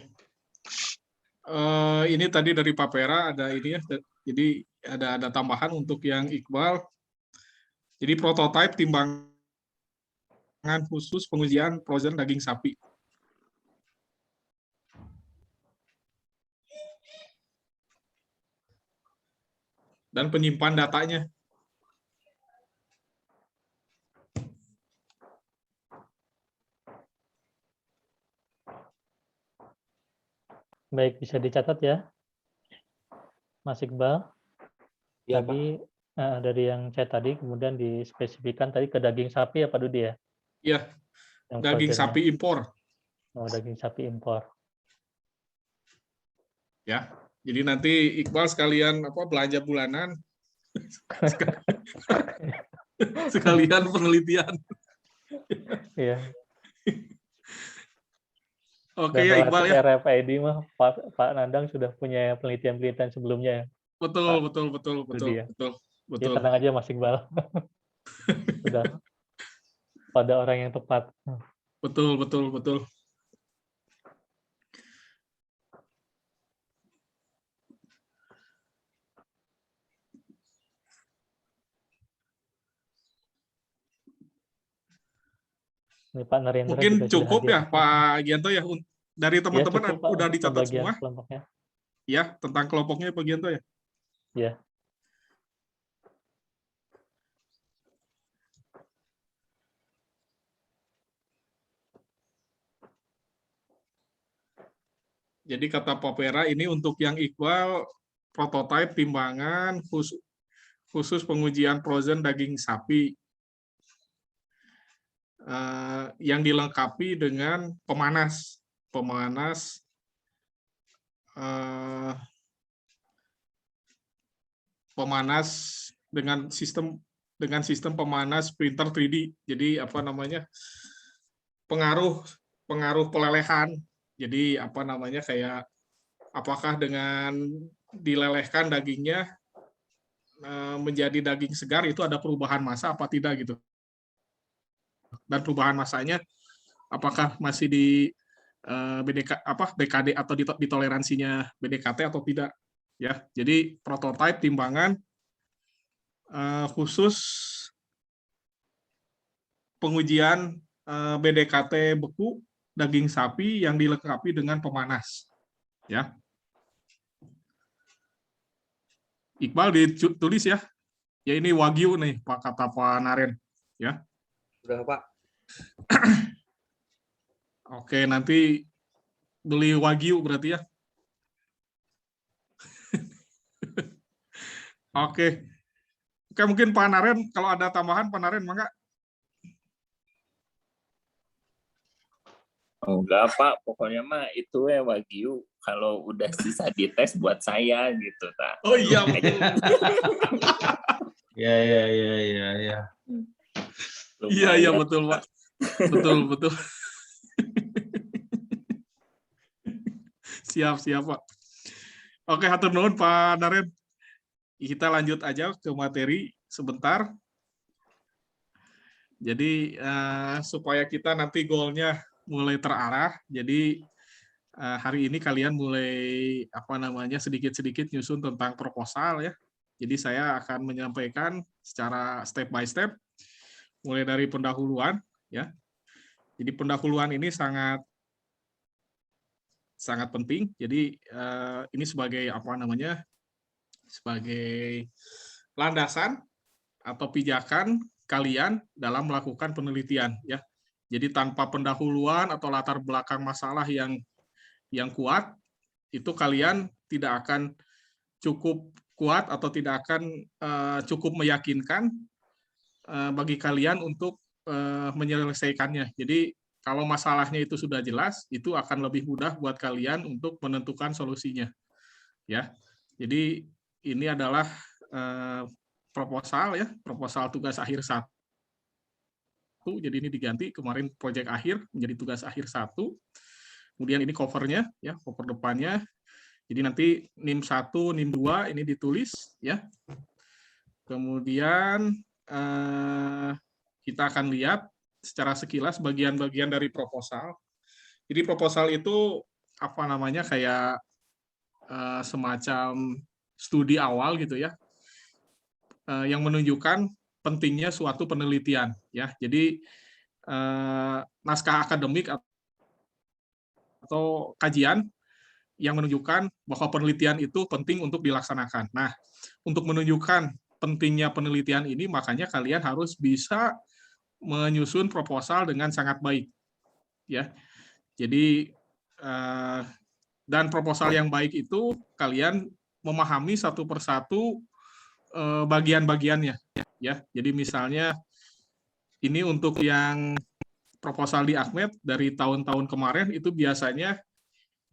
Ini tadi dari Pak Pera ada ini ya. Jadi ada tambahan untuk yang Iqbal. Jadi prototipe timbangan khusus pengujian frozen daging sapi. Dan penyimpan datanya. Baik, bisa dicatat ya, Mas Iqbal. Ya, Tadi dari yang chat tadi, kemudian dispesifikan tadi ke daging sapi ya Pak Dudi ya? Iya, Yang daging frozennya. sapi impor. Oh, daging sapi impor. Ya, jadi nanti Iqbal sekalian belanja bulanan, sekalian penelitian. Iya. Oke Dan ya relatif Iqbal ya. RFID mah Pak Nandang sudah punya penelitian-penelitian sebelumnya ya. Betul. Dia. Betul. Ya, tenang aja Mas Iqbal. Sudah pada orang yang tepat. Betul. Ini Pak Narendra Mungkin juga cukup sudah ya hadir. Pak Gianto ya. Dari Ya, teman-teman cukup, Pak, udah untuk dicatat pembagian semua kelompoknya. ya tentang kelompoknya Pak Gianto ya. Ya. Jadi kata Pak Pera ini untuk yang Iqbal prototipe timbangan khusus pengujian frozen daging sapi yang dilengkapi dengan pemanas dengan sistem pemanas printer 3D. Jadi pengaruh pelelehan. Jadi kayak apakah dengan dilelehkan dagingnya menjadi daging segar itu ada perubahan massa apa tidak gitu. Dan perubahan massanya apakah masih di BKD atau di toleransinya BDKT atau tidak ya. Jadi prototipe timbangan khusus pengujian BDKT beku daging sapi yang dilengkapi dengan pemanas ya. Iqbal ditulis ya. Ya ini Wagyu nih, Pak, kata Pak Naren. Ya. Udah, Pak. Oke, nanti beli Wagyu berarti ya. Oke. Oke, mungkin Pak Naren, kalau ada tambahan Pak Naren, mangga. Oh, enggak Pak, pokoknya mah itu ya Wagyu. Kalau udah sisa dites buat saya gitu, tak. Oh iya, betul. Ya. Iya, betul, Pak. Betul. Siap, Pak. Oke, hatur nuhun Pak Naren. Kita lanjut aja ke materi sebentar. Jadi supaya kita nanti goalnya mulai terarah. Jadi hari ini kalian mulai sedikit-sedikit nyusun tentang proposal ya. Jadi saya akan menyampaikan secara step by step, mulai dari pendahuluan ya. Jadi pendahuluan ini sangat penting. Jadi ini sebagai sebagai landasan atau pijakan kalian dalam melakukan penelitian ya. Jadi tanpa pendahuluan atau latar belakang masalah yang kuat, itu kalian tidak akan cukup kuat atau tidak akan cukup meyakinkan bagi kalian untuk menyelesaikannya. Jadi kalau masalahnya itu sudah jelas, itu akan lebih mudah buat kalian untuk menentukan solusinya. Ya. Jadi ini adalah proposal ya, proposal tugas akhir 1. Jadi ini diganti kemarin proyek akhir menjadi tugas akhir 1. Kemudian ini covernya ya, cover depannya. Jadi nanti NIM 1, NIM 2 ini ditulis ya. Kemudian kita akan lihat secara sekilas bagian-bagian dari proposal. Jadi proposal itu kayak semacam studi awal gitu ya, yang menunjukkan pentingnya suatu penelitian ya. Jadi naskah akademik atau kajian yang menunjukkan bahwa penelitian itu penting untuk dilaksanakan. Nah, untuk menunjukkan pentingnya penelitian ini, makanya kalian harus bisa menyusun proposal dengan sangat baik ya. Jadi dan proposal yang baik itu kalian memahami satu persatu bagian-bagiannya ya. Jadi misalnya ini untuk yang proposal di Akmed dari tahun-tahun kemarin itu biasanya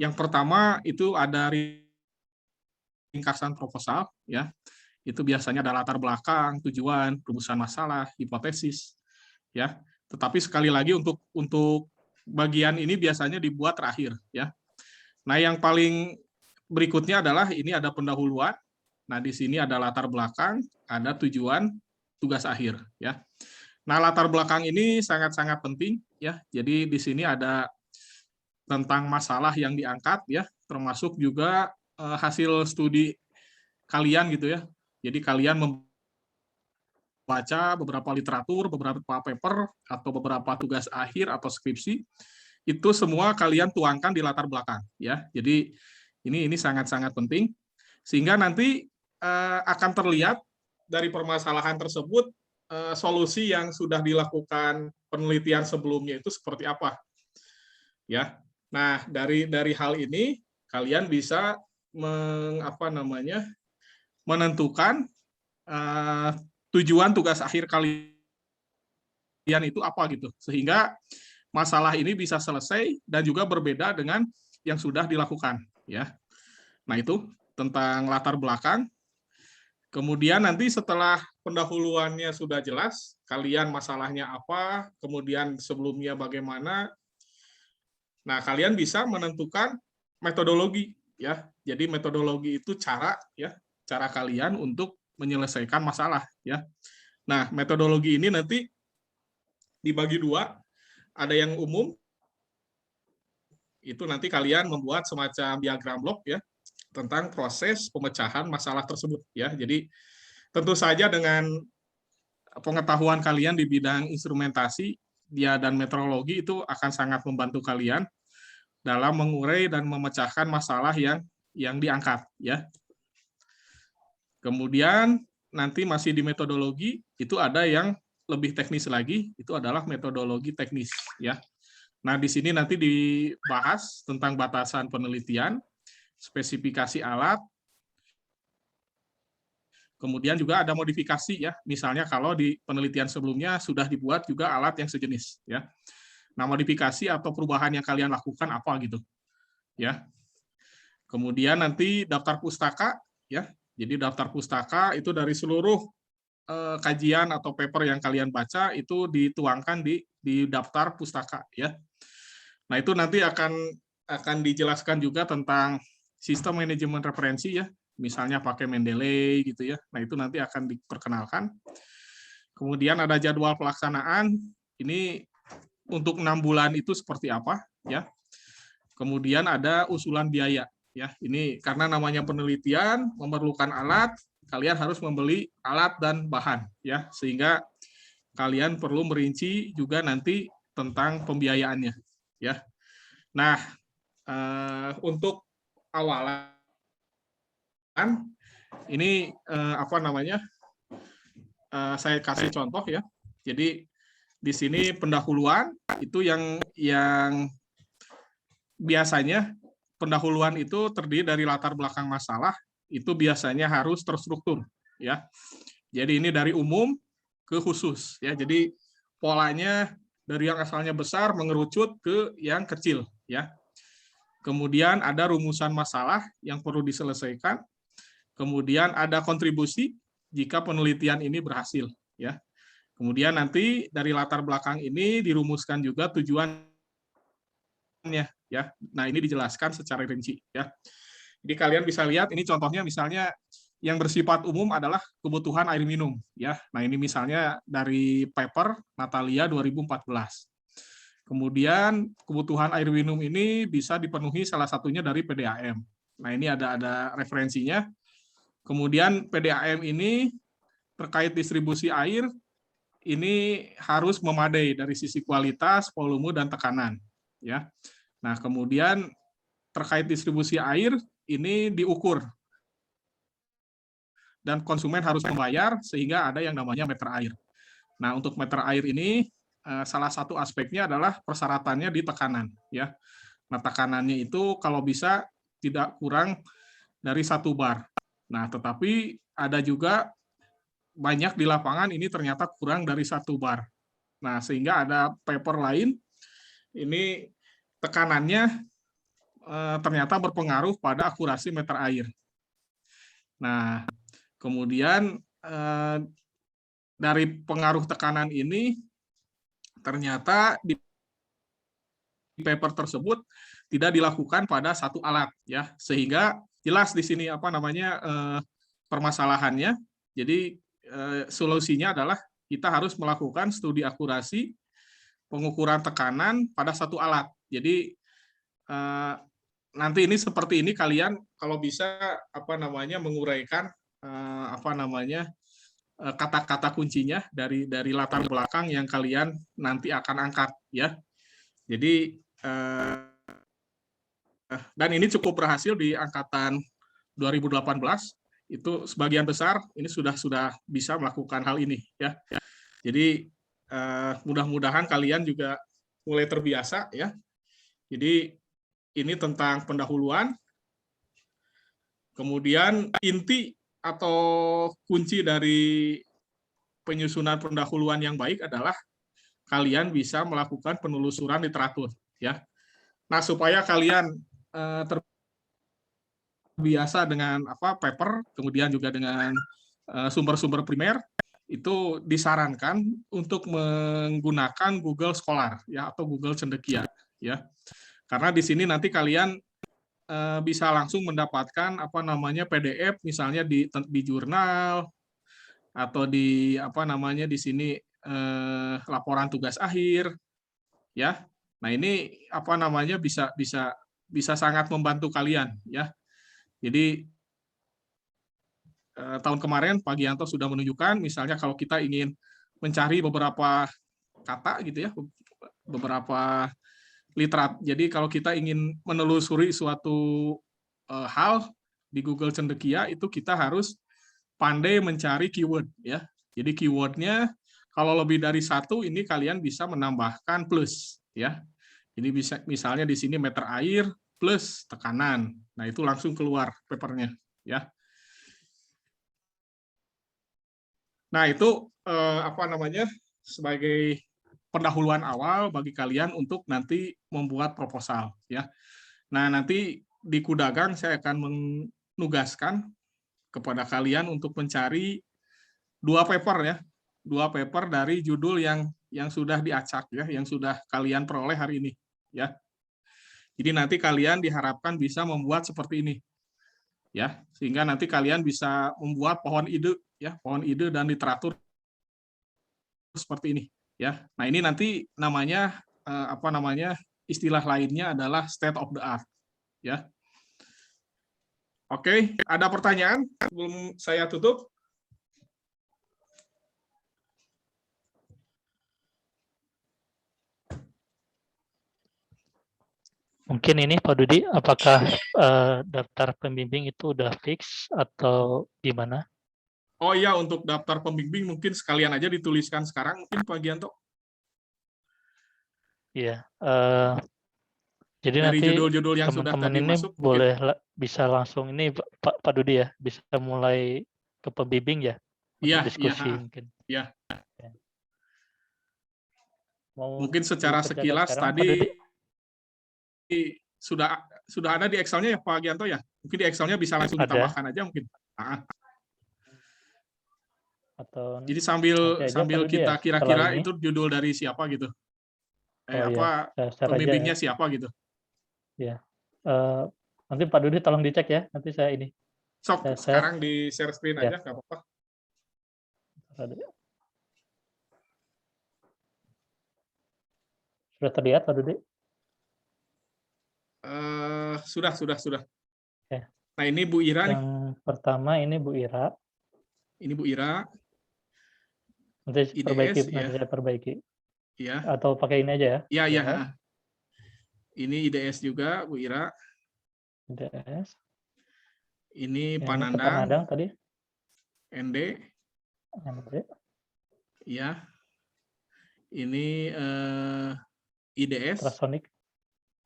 yang pertama itu ada ringkasan proposal ya. Itu biasanya ada latar belakang, tujuan, rumusan masalah, hipotesis ya. Tetapi sekali lagi untuk bagian ini biasanya dibuat terakhir ya. Nah, yang paling berikutnya adalah ini ada pendahuluan. Nah, di sini ada latar belakang, ada tujuan, tugas akhir ya. Nah, latar belakang ini sangat-sangat penting ya. Jadi di sini ada tentang masalah yang diangkat ya, termasuk juga hasil studi kalian gitu ya. Jadi kalian membaca beberapa literatur, beberapa paper atau beberapa tugas akhir atau skripsi, itu semua kalian tuangkan di latar belakang ya. Jadi ini sangat-sangat penting sehingga nanti akan terlihat dari permasalahan tersebut solusi yang sudah dilakukan penelitian sebelumnya itu seperti apa ya. Nah, dari hal ini kalian bisa menentukan tujuan tugas akhir kalian itu apa gitu, sehingga masalah ini bisa selesai dan juga berbeda dengan yang sudah dilakukan ya. Nah, itu tentang latar belakang. Kemudian nanti setelah pendahuluannya sudah jelas, kalian masalahnya apa, kemudian sebelumnya bagaimana. Nah, kalian bisa menentukan metodologi ya. Jadi metodologi itu cara kalian untuk menyelesaikan masalah ya. Nah, metodologi ini nanti dibagi 2. Ada yang umum, itu nanti kalian membuat semacam diagram blok ya tentang proses pemecahan masalah tersebut ya. Jadi tentu saja dengan pengetahuan kalian di bidang instrumentasi dan meteorologi itu akan sangat membantu kalian dalam mengurai dan memecahkan masalah yang diangkat ya. Kemudian nanti masih di metodologi, itu ada yang lebih teknis lagi, itu adalah metodologi teknis, ya. Nah, di sini nanti dibahas tentang batasan penelitian, spesifikasi alat, kemudian juga ada modifikasi, ya. Misalnya kalau di penelitian sebelumnya sudah dibuat juga alat yang sejenis, ya. Nah, modifikasi atau perubahan yang kalian lakukan apa gitu, ya. Kemudian nanti daftar pustaka, ya. Jadi daftar pustaka itu dari seluruh kajian atau paper yang kalian baca itu dituangkan di daftar pustaka, ya. Nah, itu nanti akan dijelaskan juga tentang sistem manajemen referensi, ya. Misalnya pakai Mendeley gitu, ya. Nah, itu nanti akan diperkenalkan. Kemudian ada jadwal pelaksanaan. Ini untuk 6 bulan itu seperti apa, ya. Kemudian ada usulan biaya, ya. Ini karena namanya penelitian memerlukan alat, kalian harus membeli alat dan bahan, ya, sehingga kalian perlu merinci juga nanti tentang pembiayaannya, ya. Nah, untuk awalan ini apa namanya? Saya kasih contoh, ya. Jadi di sini pendahuluan itu yang biasanya pendahuluan itu terdiri dari latar belakang masalah, itu biasanya harus terstruktur, ya. Jadi ini dari umum ke khusus, ya. Jadi polanya dari yang asalnya besar mengerucut ke yang kecil, ya. Kemudian ada rumusan masalah yang perlu diselesaikan. Kemudian ada kontribusi jika penelitian ini berhasil, ya. Kemudian nanti dari latar belakang ini dirumuskan juga tujuannya, ya. Nah, ini dijelaskan secara rinci, ya. Jadi kalian bisa lihat ini contohnya, misalnya yang bersifat umum adalah kebutuhan air minum, ya. Nah, ini misalnya dari paper Natalia 2014. Kemudian kebutuhan air minum ini bisa dipenuhi salah satunya dari PDAM. Nah, ini ada referensinya. Kemudian PDAM ini terkait distribusi air ini harus memadai dari sisi kualitas, volume, dan tekanan, ya. Nah, kemudian terkait distribusi air ini diukur dan konsumen harus membayar sehingga ada yang namanya meter air. Nah, untuk meter air ini salah satu aspeknya adalah persyaratannya di tekanan, ya. Nah, tekanannya itu kalau bisa tidak kurang dari 1 bar. Nah, tetapi ada juga banyak di lapangan ini ternyata kurang dari 1 bar. Nah, sehingga ada paper lain ini tekanannya ternyata berpengaruh pada akurasi meter air. Nah, kemudian dari pengaruh tekanan ini ternyata di paper tersebut tidak dilakukan pada satu alat, ya, sehingga jelas di sini apa namanya permasalahannya. Jadi solusinya adalah kita harus melakukan studi akurasi pengukuran tekanan pada satu alat. Jadi nanti ini seperti ini kalian kalau bisa apa namanya menguraikan apa namanya kata-kata kuncinya dari latar belakang yang kalian nanti akan angkat, ya. Jadi dan ini cukup berhasil di angkatan 2018 itu sebagian besar ini sudah bisa melakukan hal ini, ya. Jadi mudah-mudahan kalian juga mulai terbiasa, ya. Jadi ini tentang pendahuluan. Kemudian inti atau kunci dari penyusunan pendahuluan yang baik adalah kalian bisa melakukan penelusuran literatur, ya. Nah, supaya kalian terbiasa dengan paper, kemudian juga dengan sumber-sumber primer, itu disarankan untuk menggunakan Google Scholar, ya, atau Google Cendekia, ya. Karena di sini nanti kalian bisa langsung mendapatkan apa namanya PDF misalnya di jurnal atau di apa namanya di sini laporan tugas akhir, ya. Nah, ini apa namanya bisa sangat membantu kalian, ya. Jadi tahun kemarin Pak Gianto sudah menunjukkan misalnya kalau kita ingin mencari beberapa kata gitu, ya, beberapa literat. Jadi kalau kita ingin menelusuri suatu hal di Google Cendekia itu kita harus pandai mencari keyword ya. Jadi keywordnya kalau lebih dari satu ini kalian bisa menambahkan plus ya. Jadi bisa misalnya di sini meter air plus tekanan. Nah, itu langsung keluar papernya ya. Nah, itu apa namanya? Sebagai pendahuluan awal bagi kalian untuk nanti membuat proposal ya. Nah, nanti di Kudagang saya akan menugaskan kepada kalian untuk mencari 2 paper ya. 2 paper dari judul yang sudah diacak ya, yang sudah kalian peroleh hari ini ya. Jadi nanti kalian diharapkan bisa membuat seperti ini. Ya, sehingga nanti kalian bisa membuat pohon ide ya, pohon ide dan literatur seperti ini ya. Nah, ini nanti namanya apa namanya? Istilah lainnya adalah state of the art ya. Oke, ada pertanyaan sebelum saya tutup? Mungkin ini Pak Dudi, apakah daftar pembimbing itu udah fix atau gimana? Oh iya, untuk daftar pembimbing mungkin sekalian aja dituliskan sekarang mungkin Pak Gianto. Iya. Jadi Dari nanti judul-judul yang sudah teman-teman tadi ini masuk mungkin. boleh bisa langsung ini Pak Dudi ya, bisa mulai ke pembimbing ya untuk Iya, diskusi iya, mungkin. iya. Ya. Mau Mungkin secara dikerjakan sekilas sekarang, Pak tadi Dudi? sudah ada di Excel-nya ya Pak Gianto ya? Mungkin di Excel-nya bisa langsung Ada. ditambahkan aja mungkin. Atau Jadi nanti aja, sambil Pak Dudi, kita ya, setelah kira-kira ini? itu judul dari siapa gitu. Oh iya, saya share aja Pembimbingnya ya. siapa gitu. Ya. Nanti Pak Dudi tolong dicek ya, nanti saya ini. Sok, Saya share. sekarang di share screen Ya. aja, nggak apa-apa. Sudah terlihat Pak Dudi? Sudah. Oke. Nah, ini Bu Ira nih. Yang pertama ini Bu Ira. Ini Bu Ira. Nanti IDS, saya perbaiki. Iya. Atau pakai ini aja ya? Iya, iya. Ini IDS juga, Bu Ira. IDS. Ini Yang Panandang. Panandang tadi. ND. ND. Iya. Ini IDS. Ultrasonic.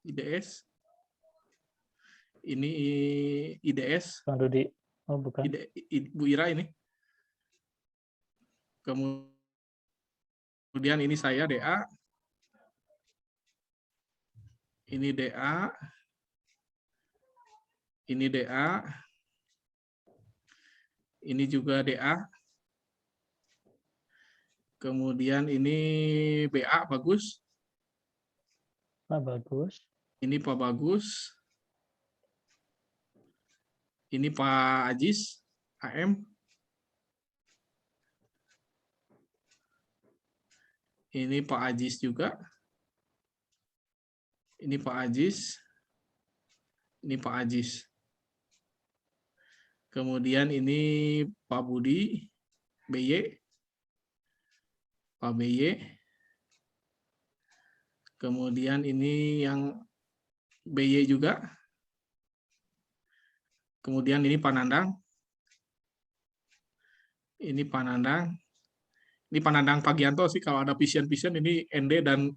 IDS. Ini IDS. Bang Dudi. Oh, bukan. Bu Ira ini. Kemudian ini saya DA. Ini DA. Ini DA. Ini juga DA. Kemudian ini BA Bagus. Pak Bagus. Ini Pak Bagus. Ini Pak Ajis, AM. Ini Pak Ajis juga. Ini Pak Ajis. Ini Pak Ajis. Kemudian ini Pak Budi, BY. Pak BY. Kemudian ini yang BY juga. Kemudian ini Panandang. Ini Panandang. Ini Panandang Pak Gianto sih, kalau ada vision ini ND dan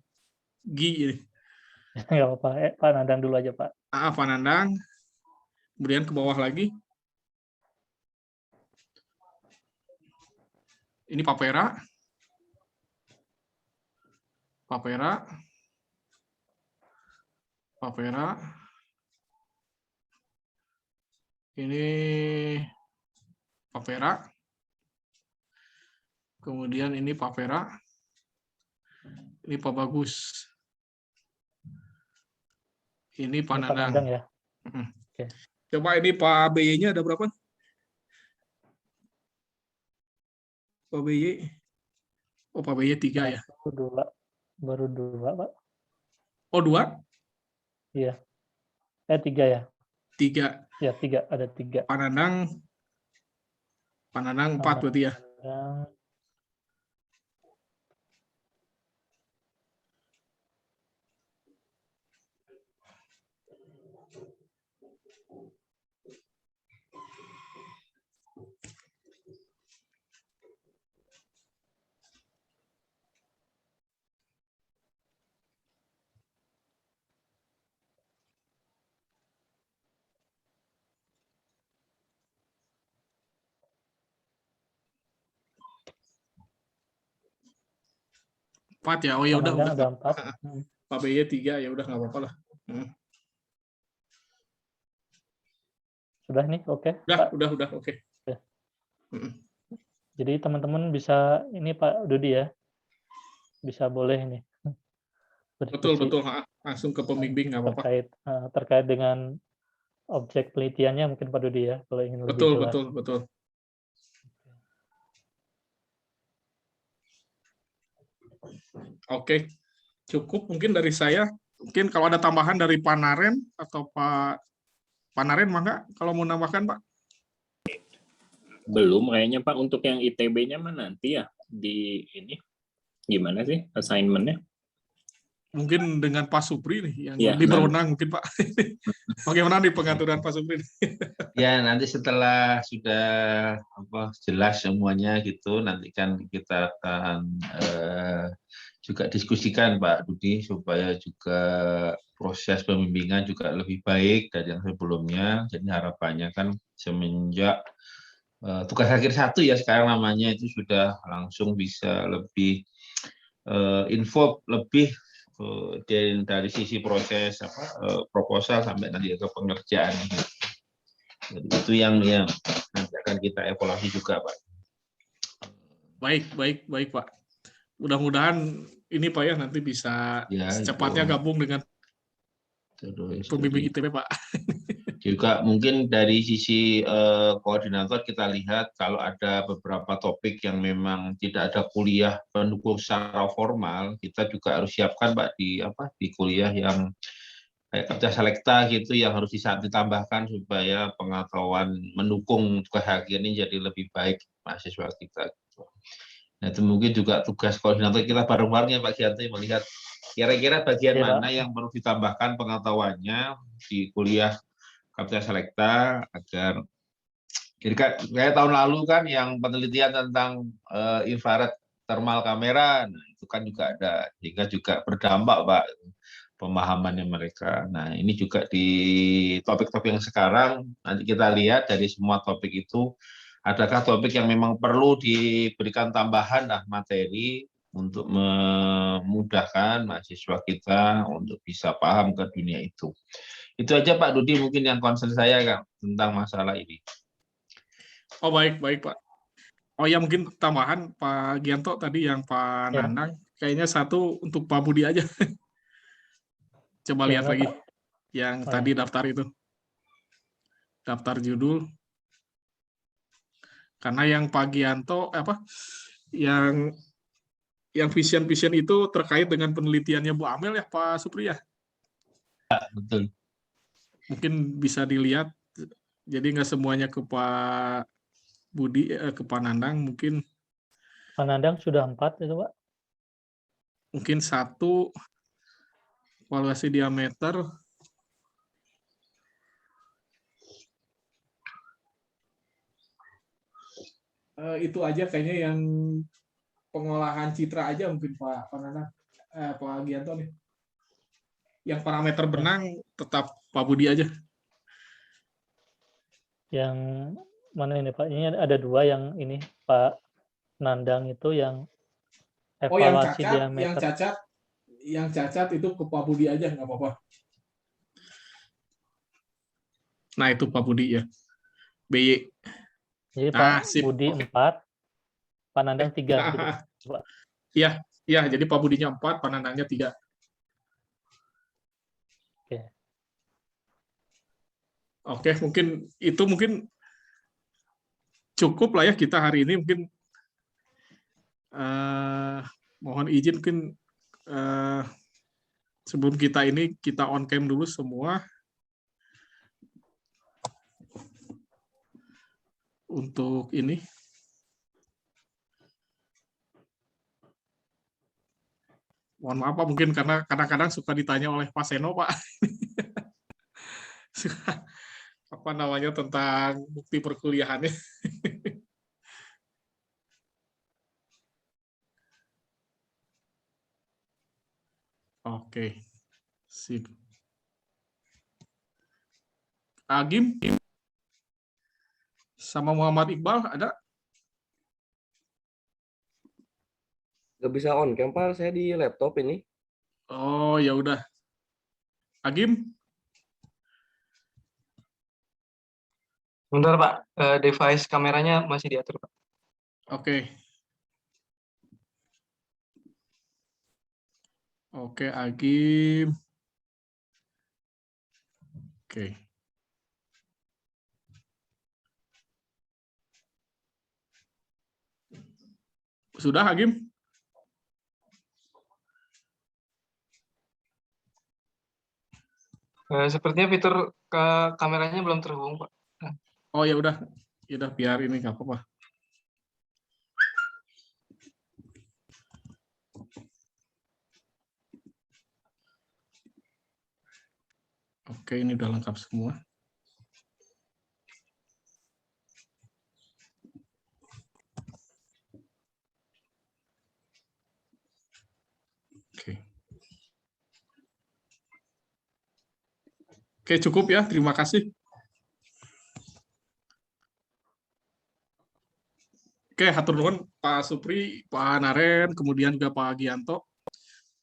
Gi. Nggak apa-apa, Pak Nandang dulu aja Pak. Panandang. Kemudian ke bawah lagi. Ini Papera. Papera. Papera. Ini Papera. Kemudian ini Papera. Ini Pak Bagus. Ini Panandang. Panandang ya. Oke. Coba ini Pak BY-nya ada berapa? Pak BY. Oh, Pak BY 3 ya. Baru dua Pak. Oh, 2? Iya. 3 ya. 3. Ya, 3, ada 3. Panandang 4 berarti ya. 4 ya. Oh ya udah Panandang ada Pak. 4. Pak BY 3 ya udah nggak apa-apa lah. Sudah nih, oke, Pak. Udah oke. Oke. Mm. Jadi teman-teman bisa ini Pak Dudi ya, bisa boleh ini Betul, berdiskusi langsung ke pembimbing nggak apa-apa. terkait dengan objek penelitiannya mungkin Pak Dudi ya, kalau ingin lebih jelas. Betul. Oke, cukup mungkin dari saya. Mungkin kalau ada tambahan dari Pak Naren atau Pak Naren, mangga kalau mau nambahkan Pak. Belum kayaknya Pak, untuk yang ITB-nya mah nanti ya di ini gimana sih assignment-nya? Mungkin dengan Pak Supri nih yang Ya, lebih berwenang mungkin Pak. Bagaimana nih pengaturan Pak Supri? Ya, nanti setelah sudah jelas semuanya gitu, nanti kan kita akan juga diskusikan Pak Dudi supaya juga proses pembimbingan juga lebih baik dari yang sebelumnya. Jadi harapannya kan semenjak tugas akhir 1 ya sekarang namanya, itu sudah langsung bisa lebih info lebih dari sisi proses proposal sampai nanti ke pengerjaan. Jadi itu yang nanti akan kita evaluasi juga Pak. Baik Pak. Mudah-mudahan ini Pak ya nanti bisa secepatnya gabung dengan pembimbing ITB Pak. Juga mungkin dari sisi koordinator kita lihat kalau ada beberapa topik yang memang tidak ada kuliah pendukung secara formal, kita juga harus siapkan Pak di kuliah yang kayak kerja selekta gitu yang harus ditambahkan supaya pengetahuan mendukung tugas akhir ini jadi lebih baik mahasiswa kita. Nah, itu mungkin juga tugas koordinator kita bareng-bareng ya Pak Gianto melihat kira-kira bagian mana yang perlu ditambahkan pengetahuannya di kuliah kerja selekta agar kayak tahun lalu kan yang penelitian tentang infrared thermal kamera, nah itu kan juga ada sehingga juga berdampak Pak pemahamannya mereka. Nah ini juga di topik-topik yang sekarang nanti kita lihat dari semua topik itu adakah topik yang memang perlu diberikan tambahan materi untuk memudahkan mahasiswa kita untuk bisa paham ke dunia itu. Itu aja Pak Dudi mungkin yang concern saya Kang tentang masalah ini. Oh baik Pak. Oh ya mungkin tambahan Pak Gianto tadi yang Pak Nandang, kayaknya satu untuk Pak Budi aja. Coba lihat lagi yang tadi daftar itu. Daftar judul. Karena yang Pak Gianto yang vision itu terkait dengan penelitiannya Bu Amel ya Pak Supri ya? Betul. Mungkin bisa dilihat, jadi nggak semuanya ke Pak Budi, ke Pak Nandang, mungkin. Pak Nandang sudah 4 itu Pak? Mungkin 1, evaluasi diameter. Itu aja kayaknya yang pengolahan citra aja mungkin Pak Nandang, Pak Gianto nih. Yang parameter benang tetap Pak Budi aja. Yang mana ini Pak? Ini ada 2 yang ini Pak Nandang itu yang evaluasi diameter. Yang cacat itu ke Pak Budi aja nggak apa-apa. Nah itu Pak Budi ya. BY. Jadi Pak Budi 4, Pak Nandang 3. Iya, jadi Pak Budinya 4, Pak Nandangnya 3. Oke, mungkin itu cukup lah ya kita hari ini. Mungkin mohon izin mungkin sebelum kita on cam dulu semua untuk ini. Mohon maaf Pak, mungkin karena kadang-kadang suka ditanya oleh Pak Seno Pak. Apa namanya tentang bukti perkuliahannya. Oke, sip. Agim sama Muhammad Iqbal ada? Nggak bisa on cam, Pak. Saya di laptop ini. Oh, ya udah. Agim? Bentar Pak, device kameranya masih diatur Pak. Oke. Oke, Agim. Oke. Sudah, Agim? Sepertinya fitur kameranya belum terhubung Pak. Oh, ya udah. Ya udah, biar ini nggak apa-apa. Oke, ini udah lengkap semua. Oke. Oke, cukup ya. Terima kasih. Oke, hatur nuhun Pak Supri, Pak Naren, kemudian juga Pak Gianto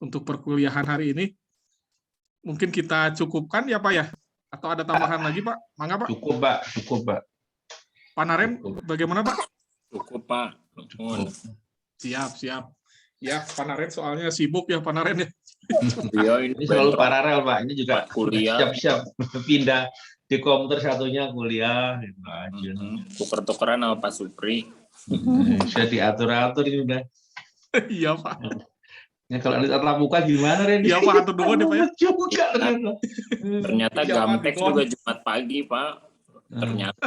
untuk perkuliahan hari ini. Mungkin kita cukupkan ya Pak ya? Atau ada tambahan lagi Pak? Mangga Pak. Cukup, Pak. Cukup, Pak. Pak Naren, bagaimana Pak? Cukup Pak. Nuhun. Siap, siap. Ya, Pak Naren soalnya sibuk ya Pak Naren ya. Iya, Ini selalu paralel, Pak. Ini juga kuliah. siap-siap pindah di komputer satunya kuliah. Gitu aja. Tuker-tukeran sama Pak Supri. Sudah diatur-atur ini udah. Iya Pak. Ya, kalau ada tatap muka gimana, Ren? Iya Pak, hatur nuhun ya Pak ya. Juga ternyata. Ternyata Iya, Pak, Gamtex di juga Jumat pagi, Pak. Ternyata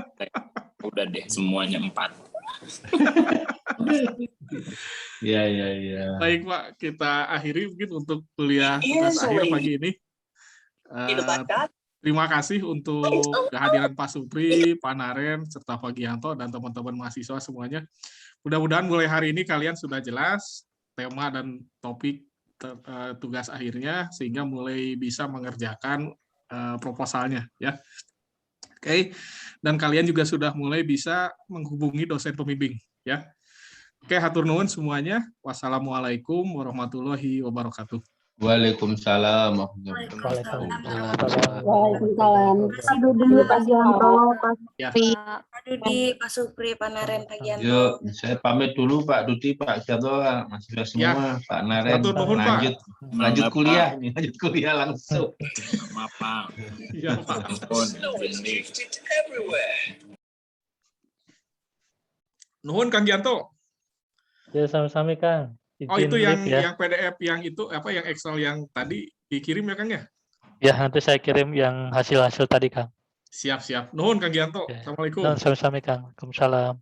udah deh semuanya 4. Iya. Baik Pak, kita akhiri mungkin untuk kuliah tugas akhir pagi ini. Terima kasih untuk kehadiran Pak Supri, Pak Naren, serta Pak Gianto, dan teman-teman mahasiswa semuanya. Mudah-mudahan mulai hari ini kalian sudah jelas tema dan topik tugas akhirnya, sehingga mulai bisa mengerjakan proposalnya. Ya. Oke, dan kalian juga sudah mulai bisa menghubungi dosen pembimbing. Ya. Oke, hatur nuhun semuanya. Wassalamualaikum warahmatullahi wabarakatuh. Waalaikumsalam. Waalaikumsalam. Pak Dudi, Pak Gianto, Pak Supri. Pak Dudi, Pak Supri, Pak Naren, Pak Gianto. Yuk, saya pamit dulu Pak Dudi, Pak Gianto, Mas semua, Pak Naren. Lanjut kuliah, ini lanjut kuliah langsung. Maaf Pak. Iya Pak. Nuhun Kang Gianto. Ya, sama-sama Kang. Oh, itu yang ya. PDF yang itu apa yang Excel yang tadi dikirim ya Kang ya? Ya, nanti saya kirim yang hasil-hasil tadi Kang. Siap. Nuhun Kang Gianto. Ya. Assalamualaikum. Sama-sama Kang. Waalaikumsalam.